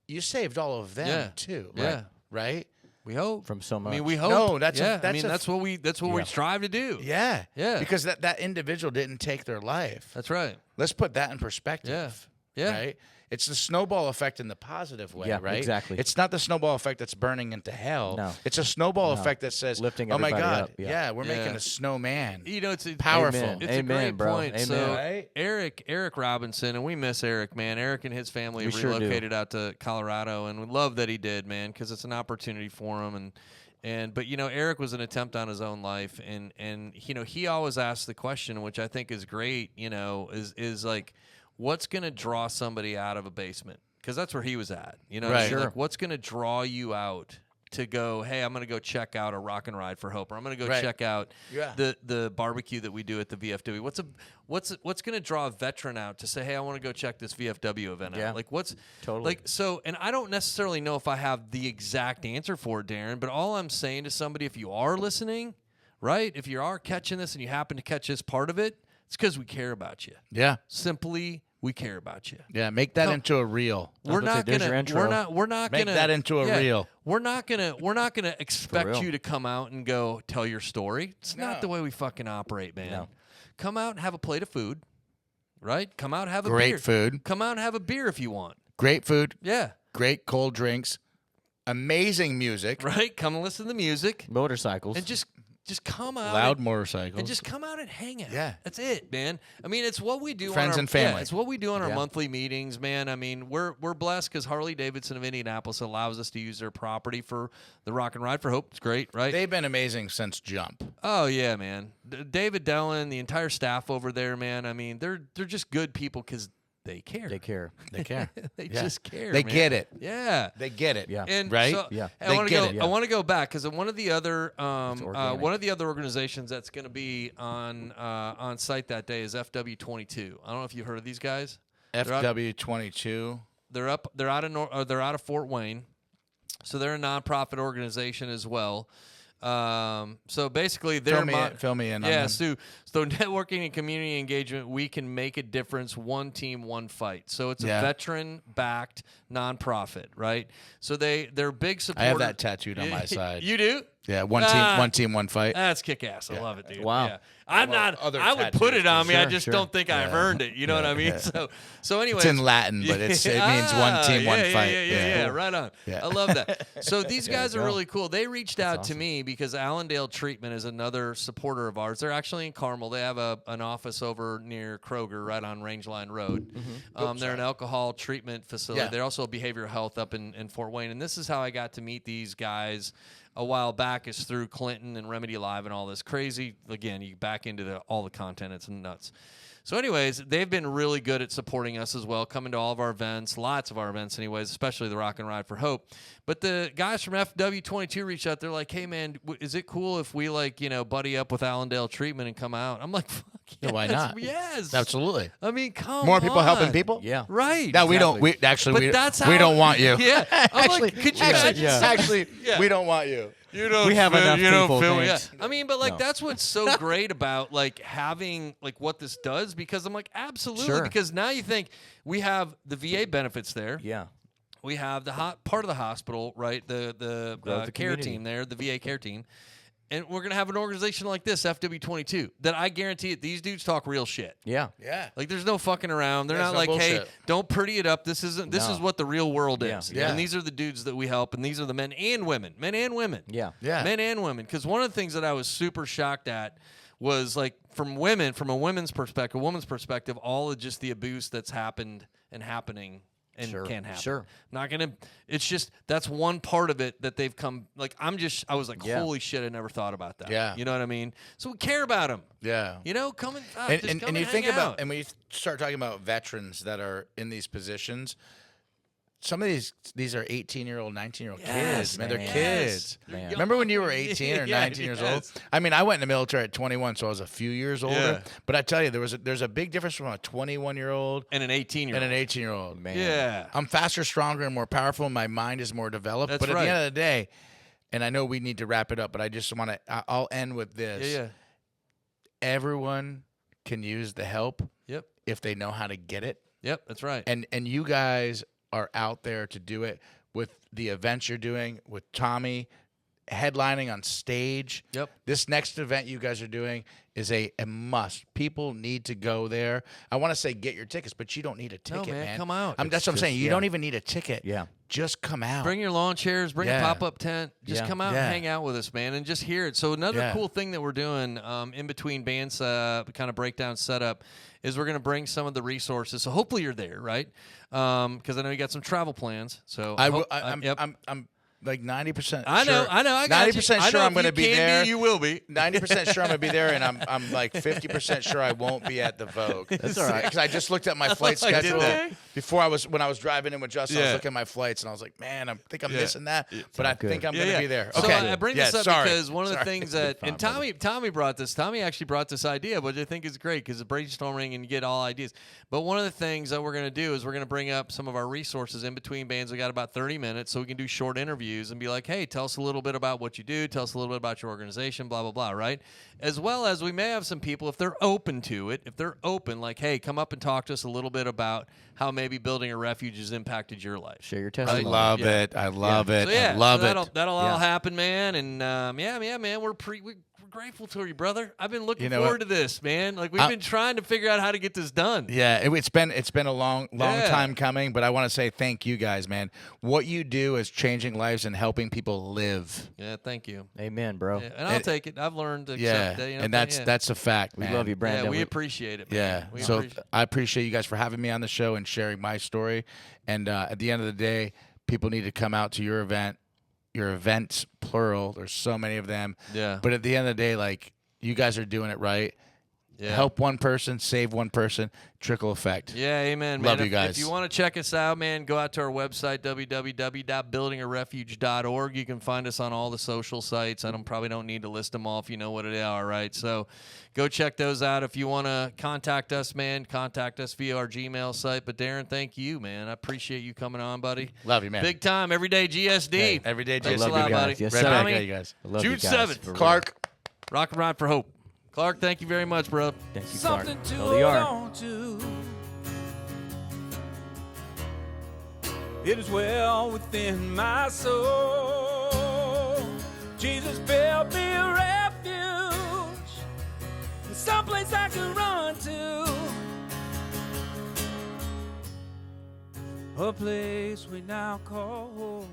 C: You saved all of them
A: Yeah.
C: too.
A: Yeah.
C: Right?
A: We hope.
D: From so much.
A: I mean, we hope.
C: No, that's
A: what we strive to do.
C: Yeah.
A: Yeah.
C: Because that individual didn't take their life.
A: That's right.
C: Let's put that in perspective.
A: Yeah.
C: Right? It's the snowball effect in the positive way,
D: Yeah,
C: right?
D: exactly.
C: It's not the snowball effect that's burning into hell.
D: No.
C: It's a snowball effect that says,
D: Lifting
C: oh my
D: everybody
C: God,
D: up, yeah.
C: we're
A: Yeah.
C: making a snowman.
A: It's
C: Powerful.
D: Amen.
A: It's
D: Amen,
A: a great
D: bro.
A: point.
D: Amen.
A: So
C: Right?
A: Eric Robinson, and we miss Eric, man. Eric and his family
D: We
A: have
D: sure do.
A: relocated out to Colorado, and we love that he did, man, because it's an opportunity for him. But Eric was an attempt on his own life, and he always asks the question, which I think is great. Is like, what's going to draw somebody out of a basement? Because that's where he was at. What I
C: Right.
A: mean?
D: Sure.
A: Like, what's going to draw you out to go, hey, I'm going to go check out a Rock and Ride for Hope, or I'm going to go
C: Right.
A: check out
C: Yeah.
A: the barbecue that we do at the VFW. What's going to draw a veteran out to say, hey, I want to go check this VFW event
D: Yeah.
A: out? Like, what's
D: Totally.
A: like so? And I don't necessarily know if I have the exact answer for it, Darin. But all I'm saying to somebody, if you are listening, right, if you are catching this and you happen to catch this part of it, it's because we care about you.
C: Yeah.
A: Simply, we care about you.
C: Yeah. Make that into a reel.
A: We're
D: gonna say,
A: not
D: there's
A: gonna.
D: your intro.
A: We're not
C: Make
A: gonna
C: that into a reel.
A: We're not gonna expect
D: real.
A: you to come out and go tell your story. It's
C: No.
A: not the way we fucking operate, man.
D: No.
A: Come out and have a plate of food, right? Come out and have a
C: Great
A: beer.
C: food.
A: Come out and have a beer if you want.
C: Great food.
A: Yeah,
C: Great cold drinks. Amazing music.
A: right. Come and listen to the music
D: Motorcycles.
A: and just come out.
C: Loud
A: and,
C: motorcycles.
A: and just come out and hang out.
C: Yeah.
A: That's it, man. I mean, it's what we do.
C: Friends
A: on our,
C: and family.
A: Yeah, it's what we do on our
D: Yeah.
A: monthly meetings, man. I mean, we're blessed because Harley Davidson of Indianapolis allows us to use their property for the Rock and Ride for Hope. It's great, right?
C: They've been amazing since Jump.
A: Oh yeah, man. David Dellin, the entire staff over there, man. I mean, they're just good people because they care.
D: They care.
C: They care.
A: They
C: Yeah.
A: just care.
C: They
A: man.
C: get it.
A: Yeah.
C: They get it.
D: Yeah.
A: And
C: Right?
A: so,
D: Yeah.
A: I
C: They
A: want to
C: get
A: go.
C: it.
A: I want to go back because one of the other
D: organic.
A: one of the other organizations that's going to be on site that day is FW22. I don't know if you heard of these guys.
C: FW22.
A: They're out of Fort Wayne, so they're a nonprofit organization as well. So basically, they're
C: Fill me in on
A: yeah.
C: them.
A: So networking and community engagement, we can make a difference. One team, one fight. So it's a
C: Yeah.
A: veteran-backed nonprofit, right? So they're big
C: I
A: supporters.
C: have that tattooed on my side.
A: You do?
C: Yeah, one team, one fight.
A: That's kick ass. I love it, dude.
D: Wow.
A: Yeah. I'm
C: Well,
A: not.
C: other
A: I would put
C: tattoos,
A: it on me. I
D: sure,
A: just
D: sure.
A: don't think I've earned it. You know what I mean? So anyway,
C: It's in Latin, but it means one team, one fight.
A: Yeah, right on.
C: Yeah.
A: I love that. So these guys
D: you
A: are
D: go.
A: really cool. They reached out to
D: awesome.
A: me because Allendale Treatment is another supporter of ours. They're actually in Carmel. They have an office over near Kroger, right on Rangeline Road. They're an alcohol treatment facility.
C: Yeah.
A: They're also behavioral health up in Fort Wayne. And this is how I got to meet these guys a while back, is through Clinton and Remedy Live and all this crazy. Again, you back back into all the content. It's nuts. So anyways, they've been really good at supporting us as well, coming to all of our events, lots of our events anyways, especially the Rock and Ride for Hope. But the guys from FW22 reached out. They're like, hey, man, is it cool if we, like, buddy up with Allendale Treatment and come out? I'm like, fuck yes.
C: Why not?
A: Yes.
C: Absolutely.
A: I mean, come
C: More people
A: on.
C: helping people?
D: Yeah.
A: Right.
C: No, we
D: Exactly.
C: don't. We
A: that's
C: we
A: how-
C: don't want you.
A: Yeah. I'm
C: Actually,
A: like, could you imagine?
C: actually,
A: Yeah.
C: we don't want you.
A: You don't
D: We have
A: feel,
D: enough
A: you don't
D: people,
A: feel,
D: thanks.
A: yeah. I mean, but like
D: No.
A: that's what's so great about like having like what this does, because I'm like, absolutely,
D: Sure.
A: because now you think we have the VA benefits there.
D: Yeah.
A: We have the part of the hospital, right? The
D: Grow the
A: care
D: community.
A: team there, the VA care team. And we're going to have an organization like this, FW22, that I guarantee it, these dudes talk real shit.
D: Yeah.
C: Yeah.
A: Like, there's no fucking around. They're
C: There's
A: not
C: no
A: like, hey,
C: bullshit.
A: don't pretty it up. This isn't. This
D: No.
A: is what the real world
D: Yeah.
A: is.
C: Yeah.
A: And these are the dudes that we help, and these are the men and women.
D: Yeah.
C: Yeah.
A: Men and women. Because one of the things that I was super shocked at was, like, from a women's perspective, all of just the abuse that's happened and happening and
D: Sure.
A: can happen.
D: Sure.
A: Not gonna. It's just that's one part of it that they've come. Like, I was like,
D: Yeah.
A: holy shit, I never thought about that.
C: Yeah.
A: You know what I mean? So we care about them.
C: Yeah.
A: Come and
C: And,
A: just
C: and,
A: come
C: and you
A: hang
C: think about,
A: out.
C: and when you start talking about veterans that are in these positions, some of these are 18-year-old, 19-year-old kids, man. They're
D: man.
C: kids.
D: Man.
A: Young.
C: Remember when you were 18 or
A: Yeah,
C: 19 years old?
A: yes.
C: I mean, I went in the military at 21, so I was a few years older.
A: Yeah.
C: But I tell you, there's a big difference from a 21-year-old
A: And an 18-year-old.
C: and an 18-year-old.
D: Man.
A: Yeah.
C: I'm faster, stronger, and more powerful. My mind is more developed.
A: That's
C: but at
A: right.
C: the end of the day, and I know we need to wrap it up, but I just want to. I'll end with this.
A: Yeah.
C: Everyone can use the help
A: Yep.
C: if they know how to get it.
A: Yep. That's right.
C: And you guys are out there to do it with the events you're doing with Tommy, headlining on stage.
A: Yep.
C: This next event you guys are doing is a must. People need to go there. I want to say get your tickets, but you don't need a ticket,
A: man, come out.
C: That's what I'm saying. You
D: yeah.
C: don't even need a ticket.
D: Yeah.
C: Just come out.
A: Bring your lawn chairs, bring
C: Yeah.
A: a pop-up tent. Just
D: Yeah.
A: come out
C: Yeah.
A: and hang out with us, man, and just hear it. So another
C: Yeah.
A: cool thing that we're doing in between bands, kind of breakdown setup, is we're going to bring some of the resources. So hopefully you're there, right? Because I know you got some travel plans. So yep.
C: I'm like 90%.
A: I know. I got
C: 90%
A: you.
C: sure I'm going to
A: to
C: be there.
A: You will be.
C: 90% sure I'm gonna be there, and I'm like 50% sure I won't be at the Vogue.
D: That's all right.
C: Because I just looked at my flight
A: I did
C: schedule
A: that.
C: before when I was driving in with Justin. I was
A: Yeah.
C: looking at my flights, and I was like, man, I think I'm
A: Yeah.
C: missing that, but I
D: good.
C: think I'm gonna be there.
A: So
C: Okay,
A: I bring
C: Yeah,
A: this up
C: sorry.
A: because one of the
C: Sorry.
A: things that,
D: fine,
A: and Tommy brought this. Tommy actually brought this idea, which I think is great because it's brainstorming and you get all ideas. But one of the things that we're going to do is we're going to bring up some of our resources in between bands. We got about 30 minutes, so we can do short interviews and be like, hey, tell us a little bit about what you do. Tell us a little bit about your organization, blah, blah, blah, right? As well as we may have some people, if they're open to it, if they're open, like, hey, come up and talk to us a little bit about how maybe building a refuge has impacted your life.
D: Share your
C: I
D: testimony.
C: love
A: Yeah.
C: it. I love it.
A: So yeah,
C: I love
A: so
C: it.
A: that'll all
D: Yeah.
A: happen, man. And yeah, man, we're grateful to you, brother. I've been looking
C: You know
A: forward
C: what?
A: to this, man. Like we've been trying to figure out how to get this done.
C: Yeah, it's been a long
A: Yeah.
C: time coming, but I want to say thank you guys, man. What you do is changing lives and helping people live.
A: Yeah, thank you.
D: Amen, bro.
A: Yeah, and I'll take it. I've learned to
C: Yeah,
A: accept that. You know,
C: and
A: yeah.
C: that's a fact,
D: We
C: man.
D: love you, Brandon.
A: Yeah, we appreciate it. Man.
C: Yeah.
A: We
C: So
A: appreciate-
C: I appreciate you guys for having me on the show and sharing my story. And at the end of the day, people need to come out to your event, your events, plural. There's so many of them.
A: yeah,
C: But at the end of the day, like, you guys are doing it right.
A: yeah.
C: Help one person, save one person, trickle effect.
A: Yeah, amen, man.
C: Love you guys.
A: If you want to check us out, man, go out to our website, www.buildingarefuge.org. You can find us on all the social sites. I probably don't need to list them all if you know what they are, right? So go check those out. If you want to contact us, man, contact us via our Gmail site. But Darin, thank you, man. I appreciate you coming on, buddy.
C: Love you, man.
A: Big time, everyday GSD.
C: Hey, every day,
A: Thanks
C: GSD.
A: a lot,
D: guys.
A: buddy.
D: Yes,
C: Right
D: sir.
C: back
A: Tommy,
C: at you guys.
D: I love
A: June
D: you guys,
A: 7th.
D: for real.
C: Clark.
A: Rock and Ride for Hope. Clark, thank you very much, bro.
D: Thank you, Clark.
E: Something to
D: LDR.
E: hold on to. It is well within my soul. Jesus built me a refuge, someplace I can run to, a place we now call home.